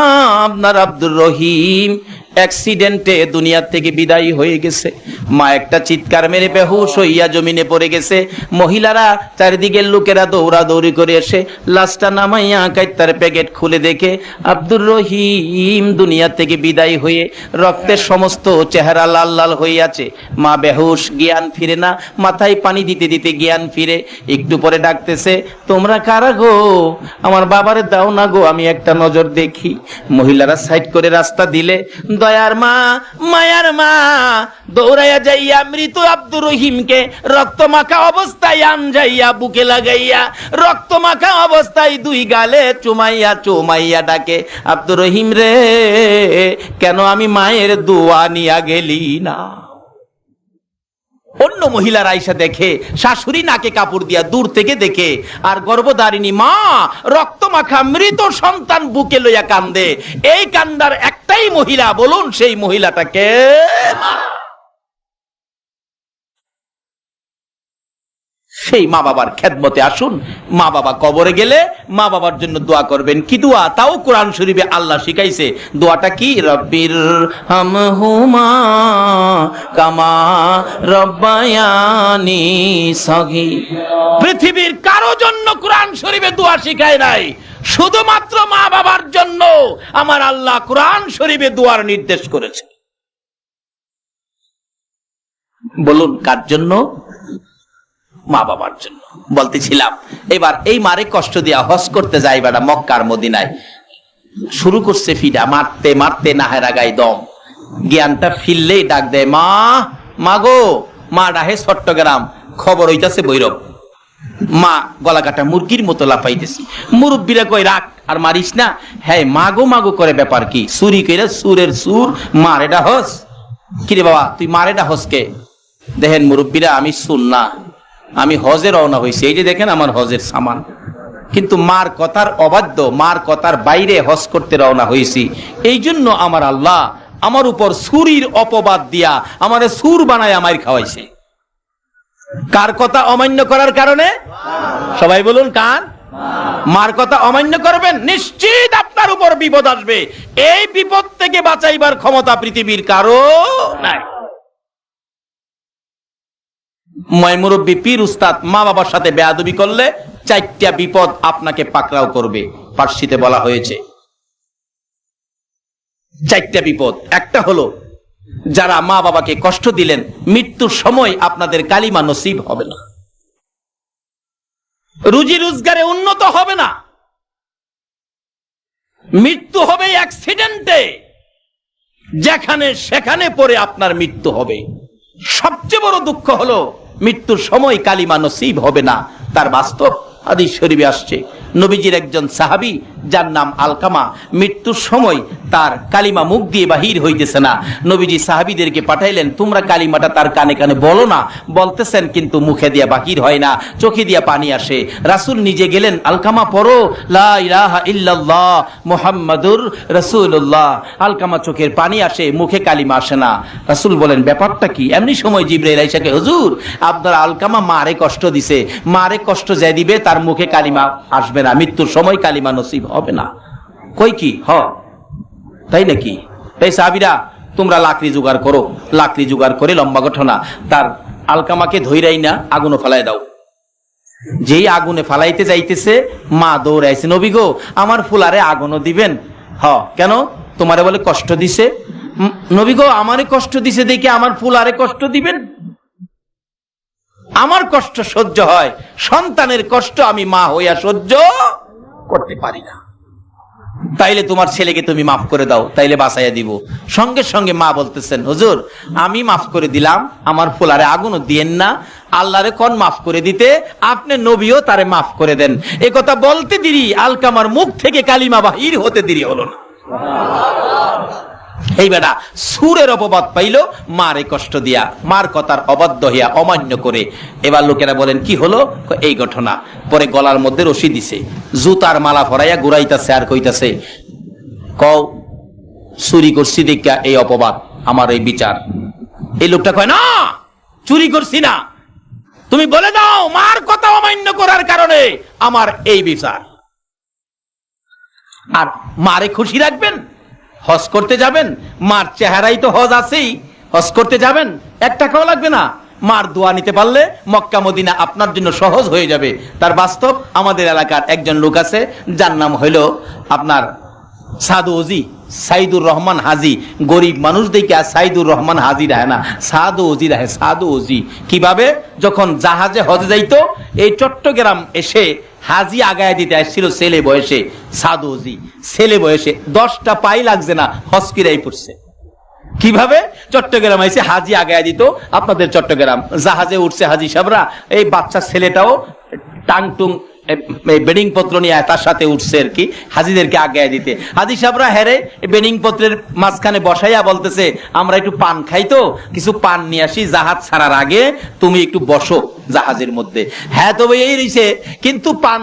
আপনার আব্দুর রহিম অ্যাক্সিডেন্টে দুনিয়া থেকে বিদায় হয়ে গেছে। মা একটা চিৎকার মেরে বেহুশ হইয়া জমিনে পড়ে গেছে। মহিলারা, চারিদিকের লোকেরা দৌড়াদৌড়ি করে এসে লাশটা নামাইয়া কাইত্তার প্যাকেট খুলে দেখে আব্দুর রহিম দুনিয়া থেকে বিদায় হয়ে রক্তের সমস্ত চেহারা লাল লাল হয়ে আছে। মা বেহুশ, জ্ঞান ফিরে না, মাথায় পানি দিতে দিতে জ্ঞান ফিরে। একটু পরে ডাকতেছে, তোমরা কারা গো? আমার বাবারে দাও না গো, আমি একটা নজর দেখি। মহিলারা সাইড করে রাস্তা দিলে, দয়ার মা, মায়ার মা দৌড়াইয়া যাইয়া মৃত আব্দুর রহিমকে রক্তমাখা অবস্থায় আনজাইয়া বুকে লাগাইয়া রক্তমাখা অবস্থায় 2 গালে চুমাইয়া চুমাইয়া ডাকে, আব্দুর রহিম রে, কেন আমি মায়ের দোয়া নিয়া গেলি না? অন্য মহিলার আইসা দেখে শাশুড়ি নাকে কাপড় দিয়া দূর থেকে দেখে, আর গর্ভধারিণী মা রক্তমাখা মৃত সন্তান বুকে লইয়া কান্দে। এই কান্দার একটাই মহিলা, বলুন সেই মহিলাটাকে? সেই মা বাবার খেদমতে আসুন। মা বাবা কবরে গেলে মা বাবার জন্য দোয়া করবেন। কি দোয়া? তাও কোরআন শরীফে আল্লাহ শিখাইছে। দোয়াটা কি? রব্বির হামহুমা কামা রব্বায়ানি সগীরা। পৃথিবীর কারো জন্য কোরআন শরীফে দোয়া শিখায় নাই, শুধুমাত্র মা বাবার জন্য আমার আল্লাহ কোরআন শরীফে দোয়ার নির্দেশ করেছে। বলুন কার জন্য? মা বাবার জন্য। বলতেছিলাম, এবার এই মারে কষ্ট দিয়া হজ করতে যাই বেড়া মক্কার মদিনায়, শুরু করছে ফিডা, মারতে মারতে নাহেরা গায়ে দম। জ্ঞানটা ফিরলেই ডাক দেয়, মা, মা গো, মা ডাহে চট্টগ্রাম, খবর হইতাছে বৈরব। মা গলা কাটা মুরগির মতো লাফাইতেছি। মুরব্বীরা কই রাখ আর মারিস না। হ্যাঁ মাগো মাগো করে ব্যাপার কি? চুরি কইরা সুরের সুর মারে ডাহস। কিরে বাবা তুই মারে ডাহস কে? দেখেন মুরব্বীরা, আমি শুন না, আমি হজে রওনা হয়েছি, এই যে দেখেন আমার হজের সামান, কিন্তু মার কথার অবাধ্য, মার কথার বাইরে হজ করতে রওনা হয়েছি। এই জন্য আমার আল্লাহ আমার উপর সুরির অপবাদ দিয়া আমারে সুর বানায় আমায় খাওয়াইছে। কার কথা অমান্য করার কারণে? সবাই বলুন কার? মার কথা অমান্য করবেন, নিশ্চিত আপনার উপর বিপদ আসবে। এই বিপদ থেকে বাঁচাইবার ক্ষমতা পৃথিবীর কারো নাই। মুরব্বী পীর উস্তাদ মা বাবার সাথে বেয়াদবি করলে 4টা বিপদ আপনাকে পাকড়াও করবে। পার্সিতে বলা হয়েছে 4টা বিপদ। একটা হলো যারা মা বাবাকে কষ্ট দিলেন, মৃত্যুর সময় আপনাদের কালিমা নসিব হবে না, রুজি রোজগারে উন্নত হবে না, মৃত্যু হবে অ্যাক্সিডেন্টে, যেখানে সেখানে পড়ে আপনার মৃত্যু হবে। সবচেয়ে বড় দুঃখ হলো মৃত্যুর সময় কালিমা নসিব হবে না। তার বাস্তব হাদিস শরীফে আসছে, নবীজির একজন সাহাবী যার নাম আলকামা, মৃত্যুর সময় তার কালিমা মুখ দিয়ে বাহির হইতেছে না। নবীজি সাহাবীদেরকে পাঠাইলেন, তোমরা কালিমাটা তার কানে কানে বলো না। বলতেছেন কিন্তু মুখে দিয়া বাহির হয় না, চোখে দিয়া পানি আসে। রাসূল নিজে গেলেন, আলকামা পড়ো লা ইলাহা ইল্লাল্লাহ মুহাম্মাদুর রাসূলুল্লাহ। আলকামা চোখের পানি আসে, মুখে কালিমা আসে না। রাসূল বলেন ব্যাপারটা কি? এমনি সময় জিবরাইল আইসা কে, হুজুর আপনার আলকামা মারে কষ্ট দিছে, মারে কষ্ট যে দিবে তার মুখে কালিমা আসবে না, মৃত্যুর সময় কালিমা নসিব হবে না। কই কি তাই নাকি? এই সাহাবীরা তোমরা লাকড়ি জোগাড় করো। লাকড়ি জোগাড় করে, লম্বা ঘটনা, তার আলকামাকে ধইরাই না আগুনে ফালাই দাও। যেই আগুনে ফালাইতে যাইতেছে মা দৌড়াইছে, নবী গো আমার ফুলারে আগুনও দিবেন? কেন? তোমারে বলে কষ্ট দিছে। নবী গো আমারে কষ্ট দিছে দেখে আমার ফুলারে কষ্ট দিবেন? আমার কষ্ট সহ্য হয়, সন্তানের কষ্ট আমি মা হইয়া সহ্য করতে পারি না। তাইলে তোমার ছেলেকে তুমি মাফ করে দাও, তাইলে বাঁচাইয়া দিব। সঙ্গে সঙ্গে মা বলতেছেন, হুজুর আমি মাফ করে দিলাম, আমার ফুলারে আগুনও দিয়েন না। আল্লাহরে কোন মাফ করে দিতে, আপনি নবীও তারে মাফ করে দেন। এ কথা বলতে দেরি, আলকামার মুখ থেকে কালিমা বাহির হতে দেরি হলো না। এই বেটা সুরের অপবাদ পাইল মারে কষ্ট দিয়া, মার কথার অবাধ্য হইয়া অমান্য করে। এবার লোকেরা বলেন কি হলো? এই ঘটনা। পরে গলার মধ্যে রশি দিছে, জুতার মালা ফরাইয়া ঘুরাইতাছে আর কইতাছে, কও চুরি করছি দেখা এই অপবাদ, আমার এই বিচার। এই লোকটা কয় না চুরি করছি না, তুমি বলে দাও মার কথা অমান্য করার কারণে আমার এই বিচার। আর মারে খুশি রাখবেন, হজ করতে যাবেন, মার চেহারাই তো হজ আছেই, হজ করতে যাবেন 1 টাকাও লাগবে না। মার দোয়া নিতে পারলে মক্কা মদিনা আপনার জন্য সহজ হয়ে যাবে। তার বাস্তব আমাদের এলাকার একজন লোক আছে, যার নাম হইল আপনার সাদু ওজি, সাইদুর রহমান হাজি। গরিব মানুষ দেখে সাইদুর রহমান হাজি রাহে না, সাদু ওজি রাহে। সাদু ওজি কিভাবে? যখন জাহাজে হজে যাইতো, এই চট্টগ্রাম এসে হাজি আগায় দিতে আসছিল ছেলে বয়সে। সাদু ওজি ছেলে বয়সে 10টা পাই লাগছে না, হজ কিরাই পড়ছে। কিভাবে? চট্টগ্রাম এসে হাজি আগায় দিত। আপনাদের চট্টগ্রাম জাহাজে উঠছে হাজি সাহেবরা, এই বাচ্চা ছেলেটাও টাং টুং বেডিং পত্র নিয়ে তার সাথে উঠছে আর কি, হাজিদেরকে আগায় দিতে। হাজি সাহেবরা হেরে বেডিং পত্রের মাঝখানে বসাইয়া বলতেছে, আমরা একটু পান খাই, তো কিছু পান নিয়ে আসি, জাহাজ ছাড়ার আগে তুমি একটু বসো জাহাজের মধ্যে। হ্যাঁ তবে এই রইছে, কিন্তু পান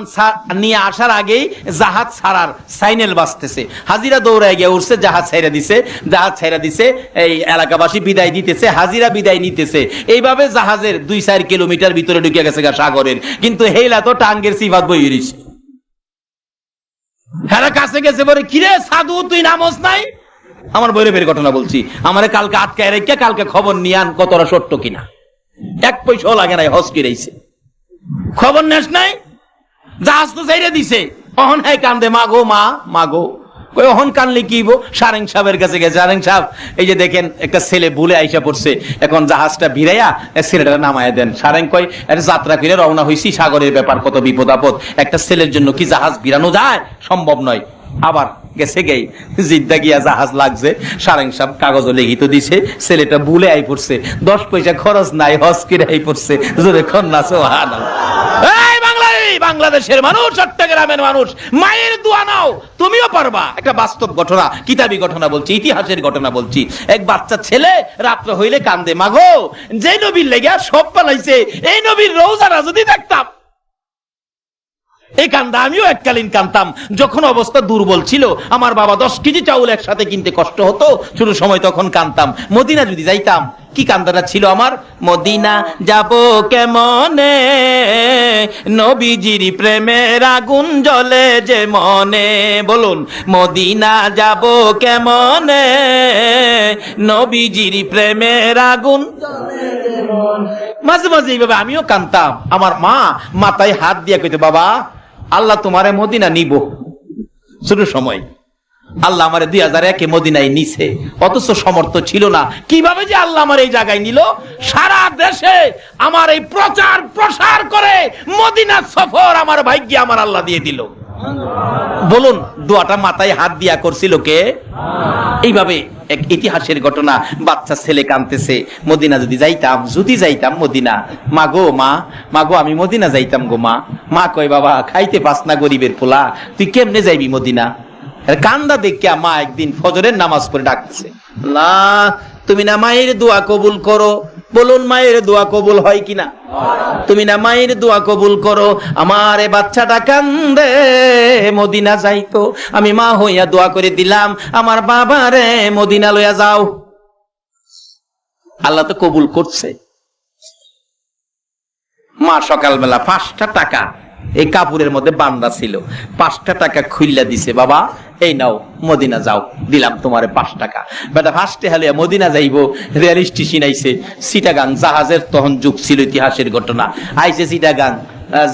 নিয়ে আসার আগেই জাহাজ ছাড়ার সাইনেল বাজতেছে। হাজিরা দৌড়ায় গিয়ে উঠছে, জাহাজ ছাইরা দিছে। জাহাজ ছাইরা দিছে, এই এলাকাবাসী বিদায় দিতেছে, হাজিরা বিদায় নিতেছে। এইভাবে জাহাজের 2-4 কিলোমিটার ভিতরে ঢুকে গেছে সাগরের, কিন্তু হেলা তো টাঙ্গের সিফাত বই হইছে। হ্যাঁ কাছে গেছে বলে, কিরে সাধু তুই নামস নাই? আমার বৈরবের ঘটনা বলছি, আমারে কালকে আটকায় রেখে কালকে খবর নিয়ে আন কতটা সত্য কিনা। 1 পয়সাও লাগে নাই, হজ কিরাইছে। খবর নেস নাই? জাহাজ তো চাইরে দিছে। অহন হ্যাঁ কান্দে, মাগো মা মাগো। কই অহন কানলে কি হইব? সারেং সাহেবের কাছে গেছে। সারেং সাহেব এই যে দেখেন একটা ছেলে ভুলে আইসা পড়ছে, এখন জাহাজটা ভিড়াইয়া ছেলেটা নামায়া দেন। সারেং কই একটা যাত্রা ফিরে রওনা হইছি, সাগরের ব্যাপার কত বিপদ আপদ, একটা ছেলের জন্য কি জাহাজ ভিড়ানো যায়? সম্ভব নয়। আবার গেছে গেই জিদ্দা গিয়া জাহাজ লাগছে, সারেং সাহেব কাগজও লিখিত দিছে, ছেলেটা ভুলে আই পড়ছে, 10 পয়সা খরচ নাই, হজ করে আই পড়ছে, জোরে কন্যা সুবহানাল্লাহ। বাংলাদেশের মানুষ, চট্টগ্রামের মানুষ, মায়ের দোয়া নাও, তুমিও পারবা। একটা বাস্তব ঘটনা, কিতাবি ঘটনা বলছি, ইতিহাসের ঘটনা বলছি। এক বাচ্চা ছেলে রাত্র হইলে কান্দে, মাগো যে নবীর লেগা সব পালাইছে, এই নবীর রওজাটা যদি দেখতাম। এই কান্দা আমিও এককালীন কান্দতাম, যখন অবস্থা দুর্বল ছিল, আমার বাবা 10 কেজি চাউল একসাথে কিনতে কষ্ট হতো, ছোট সময় তখন কান্দতাম। মদিনা যদি যাইতাম, কি কান্দাটা ছিল আমার, মদিনা যাব কেমনে, নবীজির প্রেমের আগুন জ্বলে যে মনে। বলুন, মদিনা যাব কেমনে, নবীজির প্রেমের আগুন। মাঝে মাঝে এইভাবে আমিও কান্দতাম। আমার মা মাথায় হাত দিয়া কইতো, বাবা আল্লাহ তোমারে মদিনা নিব। ছোট সময় আল্লাহ আমারে 2001-এ মদিনায় নিছে, অথচ সমর্থ ছিল না। কিভাবে যে আল্লাহ আমার এই জায়গায় নিল, সারা দেশে আমার এই প্রচার প্রসার করে মদিনা সফর আমার ভাগ্যে আমার আল্লাহ দিয়ে দিল। বলুন, দোয়াটা মাথায় হাত দিয়া করছিল কে? এইভাবে এক ইতিহাসের ঘটনা। বাচ্চা ছেলে কাঁদতেছে, মদিনা যদি যাইতাম মদিনা, মাগো মাগো আমি মদিনা যাইতাম গো মা। মা কয়, বাবা খাইতে পাস না, গরিবের পোলা, তুই কেমনে যাইবি মদিনা? কান্দা দেখিয়া মা একদিন ফজরের নামাজ পড়ে ডাকতেছে, আল্লাহ তুমি না মায়ের দোয়া কবুল করো। বলুন, মায়ের দোয়া কবুল হয় কিনা? তুমি না মায়ের দোয়া কবুল করো। আমার এ বাচ্চাটা কান্দে, মদিনা যাইতো, আমি মা হইয়া দোয়া করে দিলাম, আমার বাবারে মদিনা লইয়া যাও। আল্লাহ তো কবুল করছে। মা সকালবেলা 5টা টাকা এই কাপড়ের মধ্যে বান্ধা ছিল, 5টা টাকা খুইল্লা দিছে, বাবা এই নাও মদিনা যাও, দিলাম তোমারে 5 টাকা। বেটা ফার্স্টে হালিয়া মদিনা যাইবো, রেল স্টেশন আইছে, চিটাগাং, জাহাজের তখন যুগ ছিল, ইতিহাসের ঘটনা। আইছে চিটাগাং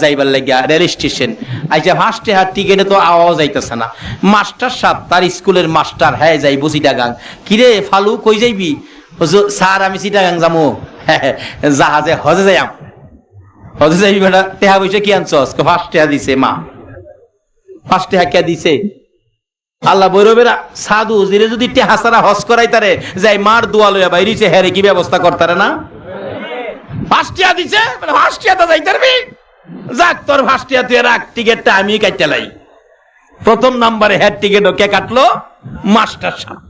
যাইবার লাগিয়া রেল স্টেশন আইছে, ফার্স্টে হাত টিকেটে তো আওয়াজ যাইতেছে না। মাস্টার সাহেব, তার স্কুলের মাস্টার, হ্যাঁ যাইবো চিটাগাং। কিরে ফালু কই যাইবি? স্যার আমি চিটাগাং যাবো। জাহাজে হজে যাইম। হজে যাইবি বেটা, টেহা পয়সা কি আনছস? 5 টাকা দিছে মা। 5 টাকা কে দিছে? আল্লাহ বৈরবেরা সাধু জিরে যদি টেহা ছাড়া হজ করাই তারে যাই মার দোয়া লইয়া বাইরিছে, হ্যারে কি ব্যবস্থা করতারে না? 5 টাকা দিছে, 5 টাকা যাইতে পারবি? যাক তোর 5 টাকা তুই রাখ, টিকিটটা আমি কাটতে লাই। প্রথম নাম্বারে হেড টিকিট কে কাটলো? মাস্টার সাহেব।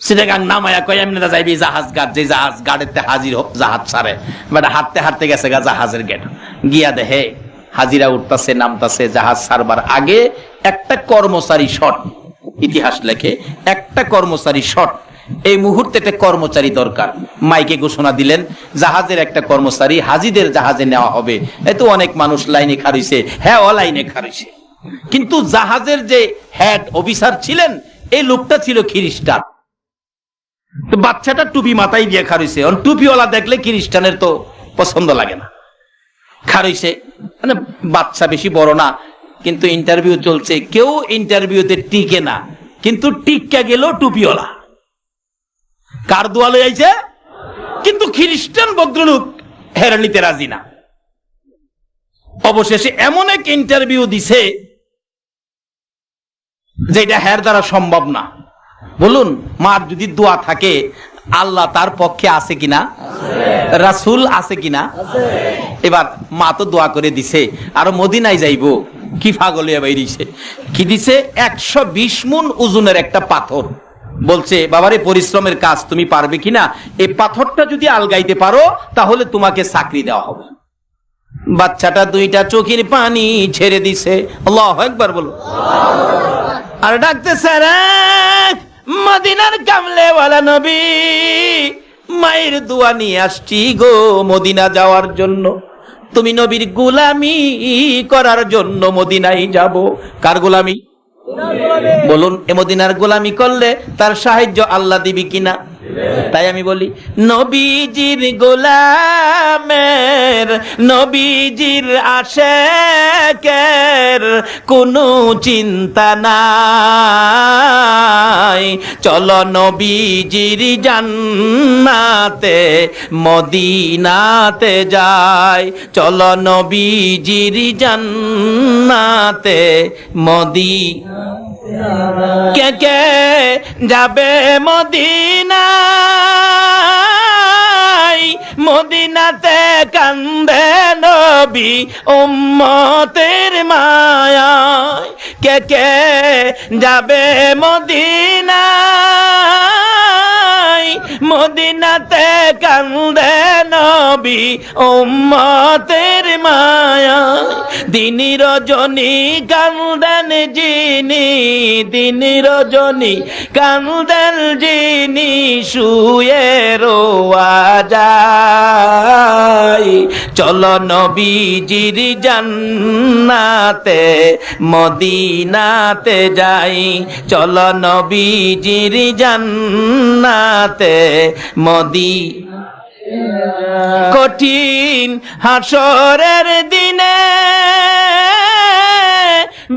চিটাগাং নামায়া কয়, এমনি যাইবি জাহাজ ঘাট, যে জাহাজ ঘাটেতে হাজির জাহাজ ছাড়ে। বেটা হাঁটতে হাঁটতে গেছে গা জাহাজের গেট, গিয়া দেখে হাজিরা উঠতাছে নামতাছে। জাহাজ ছাড়বার আগে একটা কর্মচারী শট, ইতিহাস লেখে একটা কর্মচারী শট, এই মুহূর্তে একটা কর্মচারী দরকার। মাইকে ঘোষণা দিলেন, জাহাজের একটা কর্মচারী হাজিদের জাহাজে নেওয়া হবে। এত অনেক মানুষ লাইনে খাড়িছে, হ্যাঁ লাইনে খাড়িছে, কিন্তু জাহাজের যে হেড অফিসার ছিলেন, এই লোকটা ছিল খ্রিস্টান। তো বাচ্চাটা টুপি মাথায় দিয়ে খাড়িছে, টুপিওয়ালা দেখলে খ্রিস্টানের তো পছন্দ লাগে না। খাড়িছে মানে বাচ্চা বেশি বড় না, কিন্তু ইন্টারভিউ চলছে, কেউ ইন্টারভিউতে টিকে না, কিন্তু টিকা গেল টুপিওয়ালা। কার দোয়া লই আইছে? কিন্তু খ্রিস্টান ভদ্রলোক হেরে নিতে রাজি না। অবশেষে এমন এক ইন্টারভিউ দিছে যেটা হের দ্বারা সম্ভব না। বলুন, মার যদি দোয়া থাকে, আল্লাহ তার পক্ষে আছে কিনা? রাসূল আছে কিনা? এবার মা তো দোয়া করে দিছে, আর মদিনায় যাইবো, কি পাগল হইয়া বাইরিছে। কি দিছে? 120 মুন ওজনের একটা পাথর। বলছে, বাবারে পরিশ্রমের কাজ তুমি পারবে কিনা? এই পাথরটা যদি আলগাইতে পারো তাহলে তোমাকে চাকরি দেওয়া হবে। বাচ্চাটা 2টা চোখের পানি ছেড়ে দিছে। আল্লাহু আকবার বলো। আর ডাকতেছে, রে মদিনার কামলেওয়ালা নবী, মায়ের দোয়া নিয়ে আসছি গো মদিনা যাওয়ার জন্য। তুমি নবীর গোলামি করার জন্য মদিনায় যাব। কার গোলামি? বলুন, এ মদিনার গোলামি করলে তার সাহায্য আল্লাহ দিবি কিনা? তাই আমি বলি, নবীজির গোলামের, নবীজির আশেকের তোদের কোনো চিন্তা নাই। চলো নবীজির জান্নাতে মদিনাতে যাই, চলো নবীজির জান্নাতে কে কে যাবে মদিনায়, মদিনাতে কান্দে নবী উম্মতের মায়ায়। কে কে যাবে মদিনায়, মদিনাতে কান্দে নবী উম্মতের মায়ায়। দিন রজনী কান্দেন যিনি, দিন রজনী কান্দেন যিনি, শুয়ে রোয়া যায়। চলো নবীজির জান্নাতে মদিনাতে যাই, চলো নবীজির জান্নাতে কঠিন হাসরের দিনে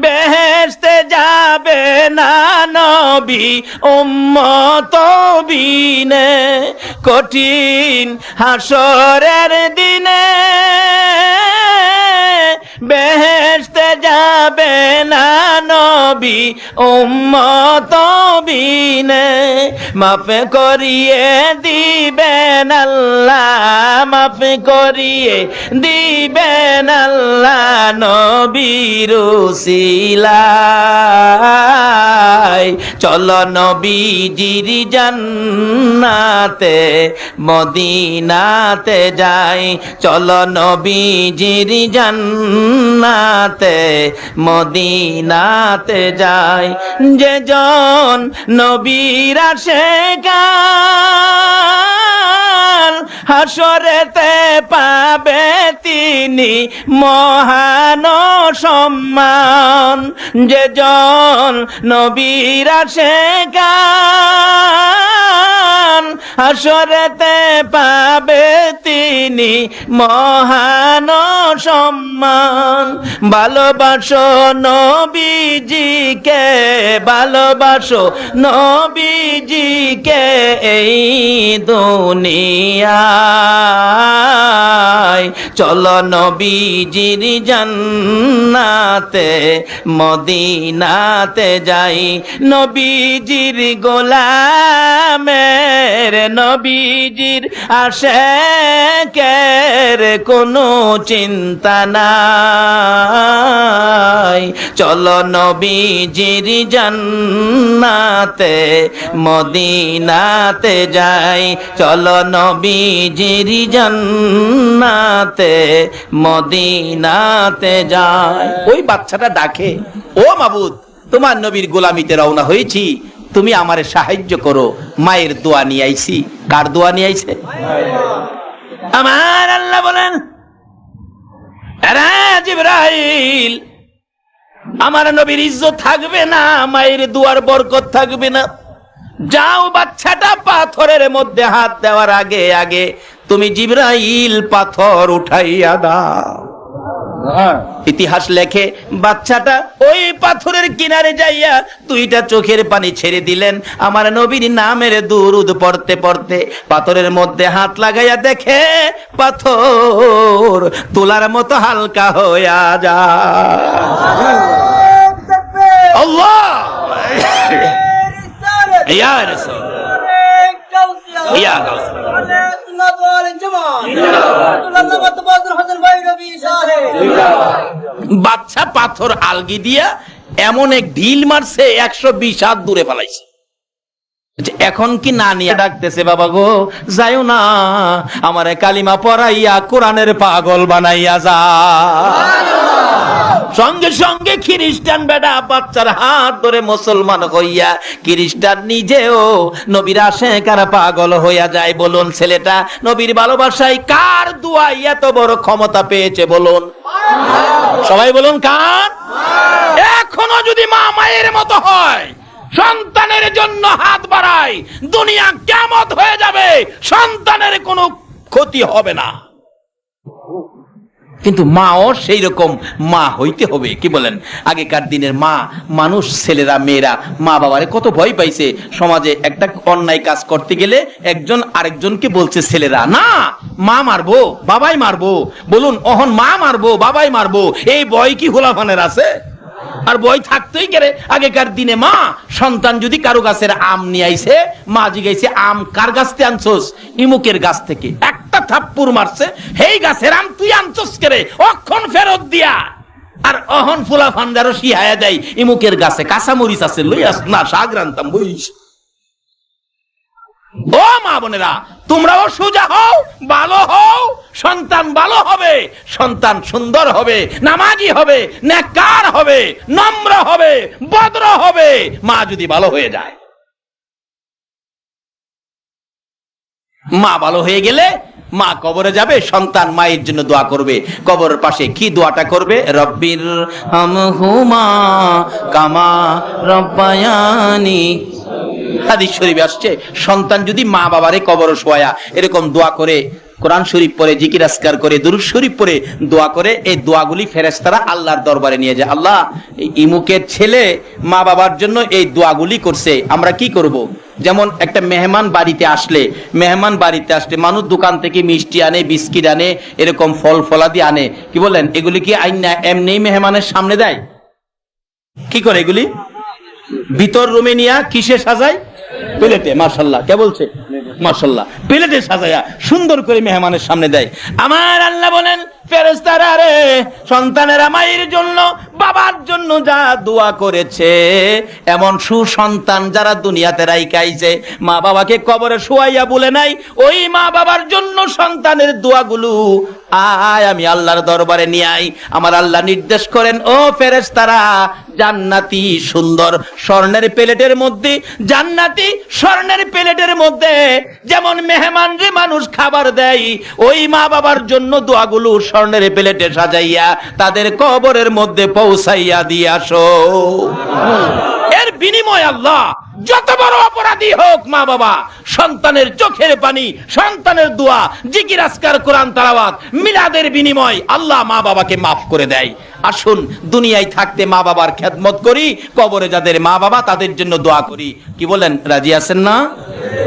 বেহেশতে যাবে না নবী উম্মত বিনে। কঠিন হাসরের দিনে বেহেশতে যাবে না নবী উম্মত বিনে। মাফ করিয়ে দিবেন আল্লাহ, মাফ করিয়ে দিবেন আল্লাহ নবীর উসিলায়। চলো নবীজির জান্নাতে মদিনাতে যাই, চলো নবীজির জান্নাতে মদিনাতে যাই। যে জন নবীর আশিকান হাসরেতে পাবে তিনি মহান সম্মান। যে জন নবীর আশিকান হাসরেতে পাবে তিনি মহান সম্মান। ভালোবাসো নবীজিকে, ভালোবাসো নবীজিকে এই দুনিয়ায়। চলো নবীজির জান্নাতে মদিনাতে যাই, নবীজির গোলামের নবীজির আশিকের কোনো চিন্তা নাই। চলো নবীজির জান্নাতে মদিনাতে যাই, চলো নবীজির জান্নাতে মদিনাতে যাই। ওই বাচ্চাটা ডাকে, ও মাবুদ তোমার নবীর গোলামিতে রওনা হয়েছি, তুমি আমারে সাহায্য করো। মায়ের দোয়া নিয়ে আইছি। কার দোয়া নিয়ে আইছে? আমার আল্লাহ বলেন, জিবরাইল আমার নবীর ইজ্জত থাকবে না, মায়ের দুয়ার বরকত থাকবে না। যাও বাচ্চাটা পাথরের মধ্যে হাত দেওয়ার আগে আগে তুমি জিবরাইল পাথর উঠাইয়া দাও। ইতিহাস লেখে বাচ্চাটা ওই পাথরের কিনারে যাইয়া দুইটা চোখের পানি ছেড়ে দিলেন। আমার নবীর নামের দুরূদ পড়তে পড়তে পাথরের মধ্যে হাত লাগাইয়া দেখে পাথর তোলার মতো হালকা হইয়া যায়। আল্লাহ ইয়া রাসূল ইয়া গাউস বাচ্চা পাথর আলগি দিয়া এমন এক ঢিল মারছে 120 হাত দূরে পালাইছে। এখন কি না নিয়ে ডাকতেছে, বাবা গো যাইও না, আমারে কালিমা পড়াইয়া কোরআনের পাগল বানাইয়া যা। সঙ্গে সঙ্গে খ্রিস্টান বেটা বাচ্চার হাত ধরে মুসলমান হইয়া খ্রিস্টান নিজেও নবীর আশিকার পাগল হইয়া যায়। বলুন ছেলেটা নবীর ভালোবাসায় কার দোয়াই এত বড় ক্ষমতা পেয়েছে? বলুন সবাই বলুন কার? এখনো যদি মা মায়ের মতো হয়, সন্তানের জন্য হাত বাড়ায়, দুনিয়া কিয়ামত হয়ে যাবে, সন্তানের কোনো ক্ষতি হবে না। কিন্তু মাও সেই রকম মা হইতে হবে। কি বলেন? আগেকার দিনের মা মানুষ, ছেলেরা মেয়েরা মা বাবারে কত ভয় পাইছে। সমাজে একটা অন্যায় কাজ করতে গেলে একজন আরেকজনকে বলছে ছেলেরা, না মা মারবো বাবাই মারবো। বলুন অহন মা মারবো বাবাই মারবো, এই ভয় কি হোলাফানের আছে? আর বই থাকতেই গেলে আগেকার দিনে মা সন্তান যদি কারো গাছের আম নিয়ে আইছে, মা জিগাইছে আম কার গাছ থেকে আনছোস? ইমুকের গাছ থেকে। একটা থাপ্পুর মারছে, হেই গাছের আম তুই আনছোস কেরে, অক্ষণ ফেরত দিয়া। আর অহন ফুলা ফান্ডারও শিহায়া দেয়, ইমুকের গাছে কাঁচা মরিচ আছে, লই আস না শাক রান্তাম বইস। ও মা বোনেরা, তোমরাও সোজা হও, ভালো হও, সন্তান ভালো হবে, সন্তান সুন্দর হবে, নামাজি হবে, নেককার হবে, নম্র হবে, ভদ্র হবে। মা যদি ভালো হয়ে যায়, মা ভালো হয়ে গেলে মা কবরে যাবে, সন্তান মায়ের জন্য দোয়া করবে। কবরের পাশে কি দোয়াটা করবে? রব্বির হামহুমা কামা রব্বায়ানি। হাদিস শরীফে আসছে, সন্তান যদি মা বাবারে কবরে শোয়া এরকম দোয়া করে, কোরআন শরীফ পড়ে, জিকির আজকার করে, দুরূদ শরীফ পড়ে দোয়া করে, এই দোয়াগুলি ফেরেশতারা আল্লাহর দরবারে নিয়ে যায়। আল্লাহ, ইমুকের ছেলে মা বাবার জন্য এই দোয়াগুলি করছে, আমরা কি করব? যেমন একটা মেহমান বাড়িতে আসলে, মানুষ দোকান থেকে মিষ্টি আনে, বিস্কিট আনে, এরকম ফল ফলাদি আনে। কি বলেন? এগুলি কি আইনা এমনি মেহমানের সামনে দেয়? কি করে এগুলি? ভিতর রুমে নিয়া কিসে সাজায়? প্লেটে। মাশাআল্লাহ, কে বলছে? মাশাআল্লাহ, প্লেটে সাজায়া সুন্দর করে মেহমানের সামনে দেয়। আমার আল্লাহ বলেন, ফেরেশতারা রে, সন্তানেরা মায়ের জন্য বাবার জন্য যা দোয়া করেছে, এমন সুসন্তান যারা দুনিয়াতে রাইখাইছে, মা বাবাকে কবরে শুয়াইয়া বলে নাই, ওই মা বাবার জন্য সন্তানের দোয়াগুলো আয় আমি আল্লাহর দরবারে নিয়ে আই। আমার আল্লাহ নির্দেশ করেন, ও ফেরেশতারা, জান্নাতি সুন্দর স্বর্ণের প্লেটের মধ্যে, জান্নাতি স্বর্ণের প্লেটের মধ্যে যেমন মেহমান রে মানুষ খাবার দেয়, ওই মা বাবার জন্য দোয়াগুলো স্বর্ণের প্লেটে সাজাইয়া তাদের কবরের মধ্যে পৌঁছাইয়া দিয়ে আসো। এর বিনিময় আল্লাহ যত বড় অপরাধী হোক মা বাবা, সন্তানের চোখের পানি, সন্তানের দোয়া, জিকির আজকার, কোরআন তেলাওয়াত, মিলাদের বিনিময় আল্লাহ মা বাবাকে মাফ করে দেয়। আসুন দুনিয়ায় থাকতে মা বাবার খেদমত করি, কবরে যাদের মা বাবা তাদের জন্য দোয়া করি। কি বলেন? রাজি আছেন না?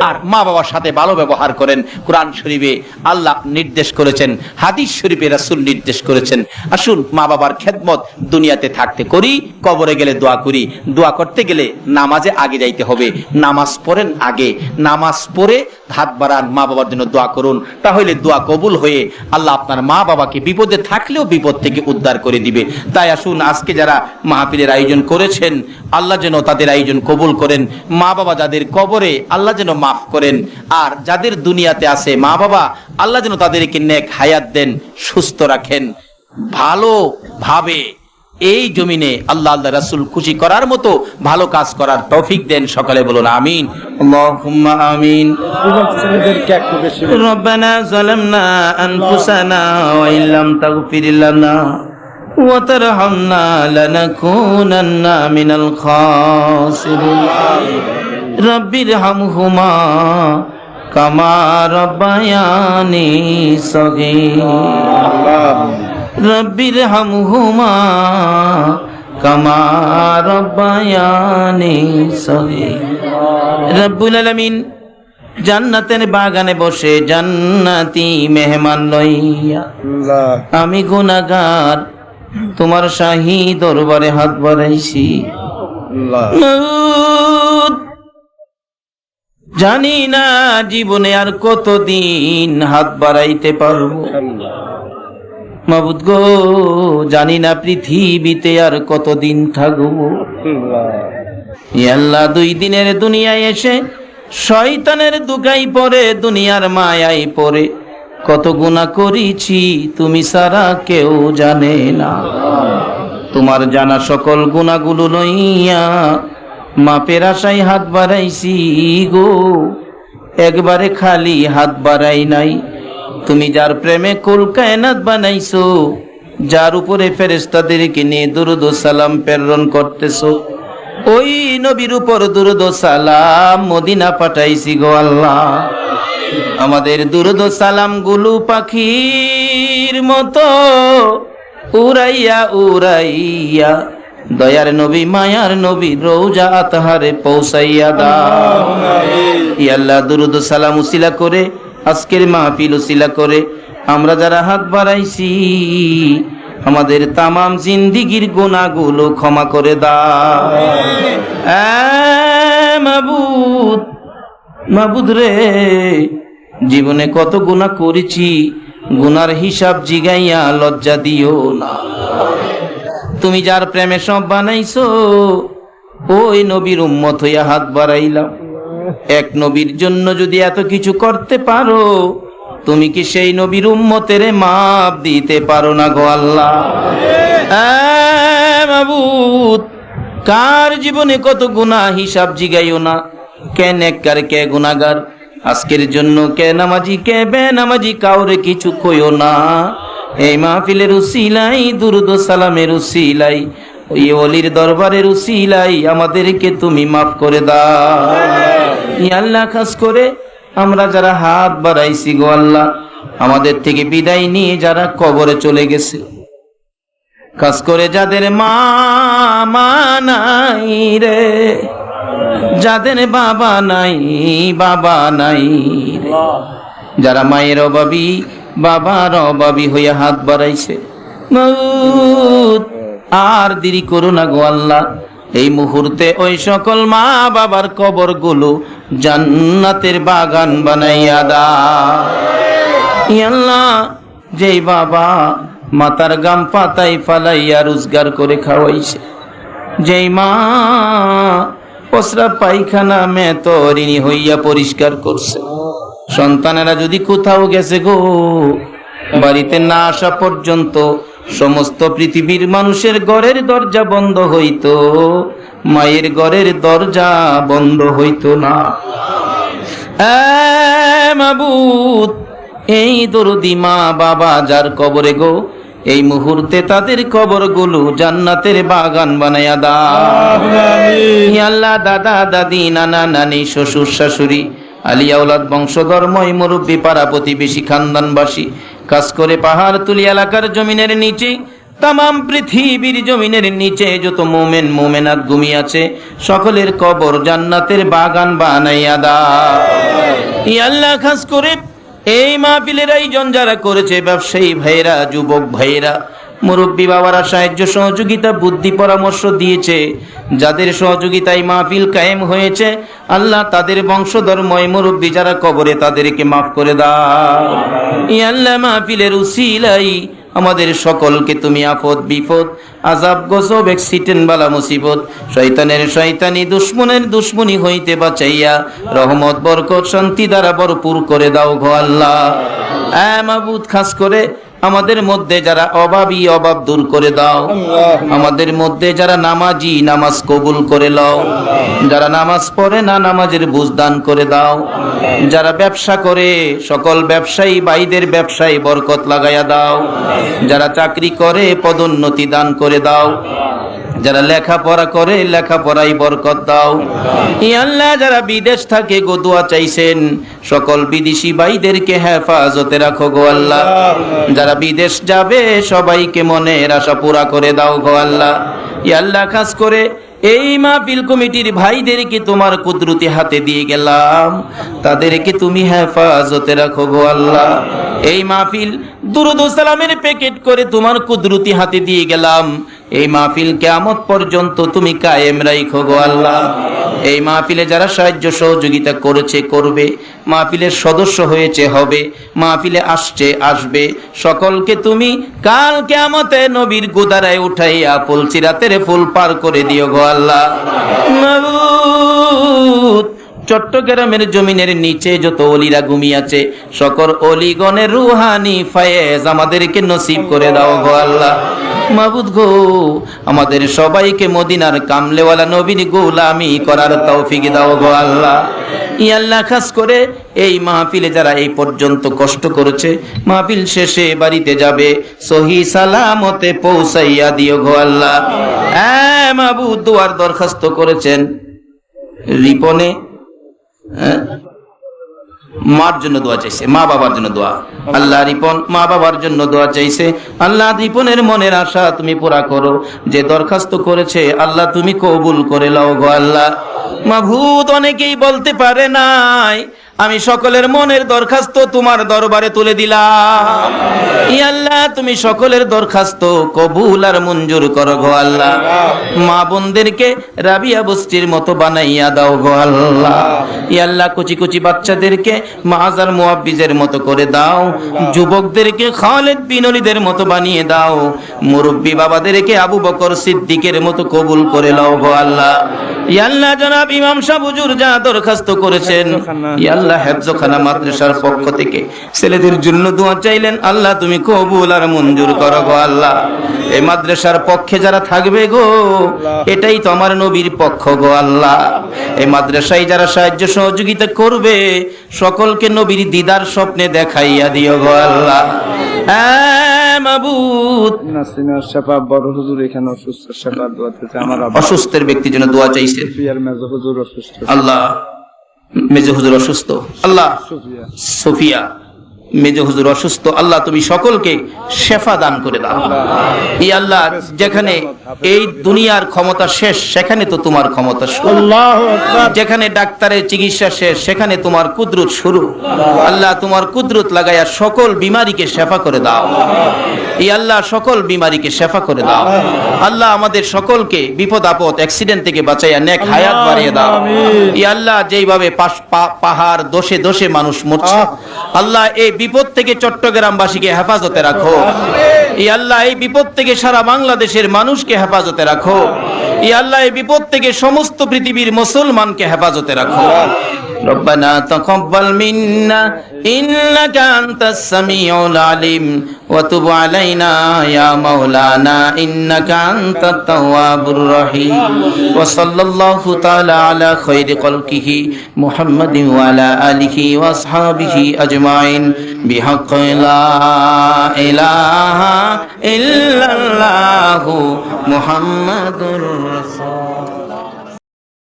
আর মা বাবার সাথে ভালো ব্যবহার করেন। কোরআন শরীফে আল্লাহ নির্দেশ করেছেন, হাদিস শরীফে রাসূল নির্দেশ করেছেন। আসুন মা বাবার খেদমত দুনিয়াতে থাকতে করি, কবরে গেলে দোয়া করি। দোয়া করতে গেলে নামাজে আগে যাইতে হবে, নামাজ পড়েন আগে, নামাজ পড়ে হাত বাড়ান, মা বাবার জন্য দোয়া করুন, তাহলে দোয়া কবুল হয়ে আল্লাহ আপনার মা বাবাকে বিপদে থাকলেও বিপদ থেকে উদ্ধার করে দিবে। তাই আসুন আজকে যারা মাহফিলের আয়োজন করেছেন, আল্লাহ যেন তাদের আয়োজন কবুল করেন। মা বাবা যাদের কবরে, আল্লাহ যেন মাফ করেন। আর যাদের দুনিয়াতে আছে মা বাবা, আল্লাহ যেন তাদেরকে নেক হায়াত দেন, সুস্থ রাখেন, ভালো ভাবে এই জমিনে আল্লাহ আল্লাহ রাসূল খুশি করার মতো ভালো কাজ করার তৌফিক দেন। সকলে বলুন আমিন, আল্লাহুম্মা আমিন। রব্বানা যালামনা আনফুসানা ওয়া ইল্লাম তাগফির লানা ওয়া তারহামনা লানাকুনান্না মিনাল খাসিরিন। রব্বিরহামহুমা কামা রাব্বায়ানি সগীরা। রব্বিরহামহুমা কামা রাব্বায়ানি সগীরা। রব্বুল আলামিন জান্নাতের বাগানে বসে জান্নাতি মেহমান লইয়া আমি গুনাহগার তোমার শাহী দরবারে হাত বাড়াইছি। জানি না জীবনে আর কতদিন হাত বাড়াইতে পারবো মাবুদ গো, জানি না পৃথিবীতে আর কতদিন থাকবো। আল্লাহ, 2 দিনের দুনিয়ায় এসে শয়তানের দুগাই পড়ে, দুনিয়ার মায়াই পড়ে কত গুনাহ করেছি, তুমি ছাড়া কেউ জানে না। তোমার জানা সকল গুনাহগুলো লইয়া মাপের আশায় হাত বাড়াইছি গো, একবারে খালি হাত বাড়াই নাই। তুমি যার প্রেমে কুল কায়নাত বানাইছো, যার উপরে ফেরেশতাদেরকে নিয়ে দুরূদ ও সালাম প্রেরণ করতেছো, ওই নবীর উপর দুরূদ ও সালাম মদিনা পাঠাইছি গো আল্লাহ। আমাদের দুরুদ সালাম গুলো পাখির মতো উড়াইয়া উড়াইয়া দয়ার নবী মায়ার নবী রওজা আতহারে পৌঁছাইয়া দাও। ইয়া আল্লাহ, দুরুদ সালাম উসিলা করে আজকের মাহফিল উসিলা করে আমরা যারা হাত বাড়াইছি আমাদের তামাম জিন্দিগির গুনাহগুলো ক্ষমা করে দাও। মাবুদ, মাবুদ রে, জীবনে কত গুনাহ করেছি, গুনার হিসাব জিগাইয়া লজ্জা দিও না। তুমি যার প্রেমে সব বানাইছো ওই নবীর উম্মত হইয়া হাত বাড়াইলাম। এক নবীর জন্য যদি এত কিছু করতে পারো, তুমি কি সেই নবীর উম্মতের মাপ দিতে পারো না গো আল্লাহ? মাবুদ, কার জীবনে কত গুনাহ হিসাব জিগাইও না। কে নেককার কে গুনাহগার, আজকের জন্য কে নামাজি কে বেনামাজি, কাউরে কিছু কইও না। এই মাহফিলের উসিলাই, দুরুদ সালামের উসিলাই, ওই ওলির দরবারের উসিলাই আমাদেরকে তুমি মাফ করে দাও। ইয়া আল্লাহ, খাস করে আমরা যারা হাত বাড়াইছি গো আল্লাহ, আমাদের থেকে বিদায় নিয়ে যারা কবরে চলে গেছে, খাস করে যাদের মা নাই রে, যাদের বাবা নাই রে, যারা মায়ের অভাবী বাবার অভাবী হইয়া হাত বাড়াইছে, মাউত আর দেরি করো না গো আল্লাহ। এই মুহূর্তে ওই সকল মা বাবার কবর গুলো জান্নাতের বাগান বানাইয়া দাও। ইয়া আল্লাহ, যেই বাবা মাতার গাম পাতায় ফালাইয়া রোজগার করে খাওয়াইছে, যেই মা প্রস্রাব পায়খানা মেতরিনী হইয়া পরিষ্কার করছে, সন্তানেরা যদি কোথাও গেছে গো, বাড়িতে না আসা পর্যন্ত সমস্ত পৃথিবীর মানুষের ঘরের দরজা বন্ধ হইতো, মায়ের ঘরের দরজা বন্ধ হইতো না। মাবুদ, এই দরদি মা বাবা যার কবরে গো, এই মুহূর্তে তাদের কবরগুলো জান্নাতের বাগান বানায়া দাও। ইয়া আল্লাহ, দাদা দাদি নানা নানি শ্বশুর শাশুড়ি আলিয়া আওলাদ বংশধর্মই মুরব্বী পাড়া প্রতিবেশী খানদানবাসী, কাজ করে পাহাড় তুলি এলাকার জমিনের নিচে তামাম পৃথিবীর জমিনের নিচে যত মোমেন মোমেনাত ঘুমিয়ে আছে সকলের কবর জান্নাতের বাগান বানাইয়া দাও। ইয়া আল্লাহ, খাস করে এই মাহফিলের আয়োজন যারা করেছে, ব্যবসায়ী ভাইরা, যুবক ভাইরা, মুরব্বী বাবারা সাহায্য সহযোগিতা বুদ্ধি পরামর্শ দিয়েছে, যাদের সহযোগিতায় মাহফিল কায়েম হয়েছে, আল্লাহ তাদের বংশধর্ময় মুরব্বী যারা কবরে তাদেরকে মাফ করে দাও। ইয়া আল্লাহ, মাহফিলের উসিলাই আমাদের সকলকে তুমি আফত বিপদ আযাব গজব অ্যাক্সিডেন্ট বালা মুসিবত শয়তানের শয়তানি দুশমনের দুশমনি হইতে বাঁচাইয়া রহমত বরকত শান্তি দ্বারা ভরপুর করে দাও গো আল্লাহ। মাবুদ, খাস করে আমাদের মধ্যে যারা অভাবী অভাব দূর করে দাও, আমাদের মধ্যে যারা নামাজি নামাজ কবুল করে লও, যারা নামাজ পড়ে না নামাজের বুঝ দান করে দাও, যারা ব্যবসা করে সকল ব্যবসায়ী ভাইদের ব্যবসায় বরকত লাগাইয়া দাও, যারা চাকরি করে পদোন্নতি দান করে দাও, যারা লেখাপড়া করে লেখাপড়ায় বরকত দাও। ইয়া আল্লাহ, যারা বিদেশ থাকে গো দোয়া চাইছেন, সকল বিদেশি ভাইদেরকে হেফাজতে রাখো গো আল্লাহ। যারা বিদেশ যাবে সবাইকে মনের আশা পুরা করে দাও গো আল্লাহ। ইয়া আল্লাহ, খাস করে এই মাহফিল কমিটির ভাইদেরকে তোমার কুদরতি হাতে দিয়ে গেলাম, তাদেরকে তুমি হেফাজতে রাখো গো আল্লাহ। এই মাহফিল দুরূদ ও সালামের প্যাকেট করে তোমার কুদরতি হাতে দিয়ে গেলাম, এই মাহফিল কিয়ামত পর্যন্ত তুমি কায়েম রাখো গো আল্লাহ। এই মাহফিলে যারা সাহায্য সহযোগিতা করেছে করবে, মাহফিলের সদস্য হয়েছে হবে, মাহফিলে আসছে আসবে, সকলকে তুমি কাল কিয়ামতে নবীর গুদারায় উঠাইয়া ফুলসিরাতের ফুল পার করে দিও গো আল্লাহ। মাবুদ, চট্টগ্রামের জমিনের নিচে যত ওলিরা ঘুমিয়ে আছে সকল ওলিগণের রুহানি ফায়েজ আমাদেরকে নসিব করে দাও গো আল্লাহ। মাবুদ গো, আমাদের সবাইকে মদিনার কামলেওয়ালা নবীর গোলামি করার তৌফিক দাও গো আল্লাহ। ইয়া আল্লাহ, খাস করে এই মাহফিলে যারা এই পর্যন্ত কষ্ট করেছে, মাহফিল শেষে বাড়িতে যাবে সহি সালামতে পৌঁছাইয়া দিও গো আল্লাহ। মাবুদ, দুয়ার দরখাস্ত করেছেন রিপনে মার জন্য দোয়া চাইছে, মা বাবার জন্য দোয়া। আল্লাহ রিপন মা বাবার জন্য দোয়া চাইছে, আল্লাহ রিপনের মনের আশা তুমি পুরা করো, যে দরখাস্ত করেছে আল্লাহ তুমি কবুল করে লও গো আল্লাহ। মাবুদ, অনেকেই বলতে পারে নাই, আমি সকলের মনের দরখাস্ত তোমার দরবারে তুলে দিলাম। ইয়া আল্লাহ, তুমি সকলের দরখাস্ত কবুল আর মঞ্জুর করো গো আল্লাহ। মা বোনদেরকে রাবিয়া বস্তির মতো বানাইয়া দাও গো আল্লাহ। ইয়া আল্লাহ, কুচি কুচি বাচ্চাদেরকে মাজার মুআব্বিজের মতো করে দাও, যুবকদেরকে খালিদ বিন ওলীদের মতো বানিয়ে দাও, মুরব্বী বাবাদেরকে আবু বকর সিদ্দিকের মতো কবুল করে নাও গো আল্লাহ। ইয়া আল্লাহ, জনাব ইমাম সাহেব হুজুর যা দরখাস্ত করেছেন, ইয়া আল্লাহ হেফজখানা মাদ্রাসার পক্ষ থেকে ছেলেদের জন্য দোয়া চাইলেন, আল্লাহ তুমি কবুল আর মঞ্জুর করো গো আল্লাহ। এই মাদ্রাসার পক্ষে যারা থাকবে গো, এটাই তো আমার নবীর পক্ষ গো আল্লাহ। এই মাদ্রাসায় যারা সাহায্য সহযোগিতা করবে, সকলকে নবীর দিদার স্বপ্নে দেখাইয়া দিও গো আল্লাহ। হ্যাঁ মাবুদ, বড় হুজুর এখানে অসুস্থ, সেবা দোয়াতে আমার অসুস্থের ব্যক্তির জন্য দোয়া চাইছেন। মেজো হুজুর অসুস্থ, আল্লাহ মেজো হুজুর অসুস্থ, আল্লাহ সুফিয়া মেজো হুজুর অসুস্থ, আল্লাহ তুমি সকলকে শেফা দান করে দাও। এই আল্লাহ, যেখানে এই দুনিয়ার ক্ষমতা শেষ, সেখানে তো তোমার ক্ষমতা শুরু। যেখানে ডাক্তারের চিকিৎসা শেষ, সেখানে তোমার কুদরত শুরু। আল্লাহ, তোমার কুদরত লাগাইয়া সকল বিমারীকে শেফা করে দাও। এই আল্লাহ, সকল বিমারীকে শেফা করে দাও। আল্লাহ, আমাদের সকলকে বিপদ আপদ অ্যাক্সিডেন্ট থেকে বাঁচাইয়া নেক হায়াত বাড়িয়ে দাও। এই আল্লাহ, যেইভাবে পাহাড় দোষে দোষে মানুষ মরছে, আল্লাহ এই বিপদ থেকে চট্টগ্রামবাসীকে হেফাজতে রাখো। এই আল্লাহ, এই বিপদ থেকে সারা বাংলাদেশের মানুষকে হেফাজতে রাখো। এই আল্লাহ, এই বিপদ থেকে সমস্ত পৃথিবীর মুসলমানকে হেফাজতে রাখো। ربنا تقبل منا إنك أنت السميع العليم وتب علينا يا مولانا إنك أنت التواب الرحيم وصلى الله تعالى على خير خلقه محمد وعلى آله وأصحابه أجمعين بحق لا إله إلا الله محمد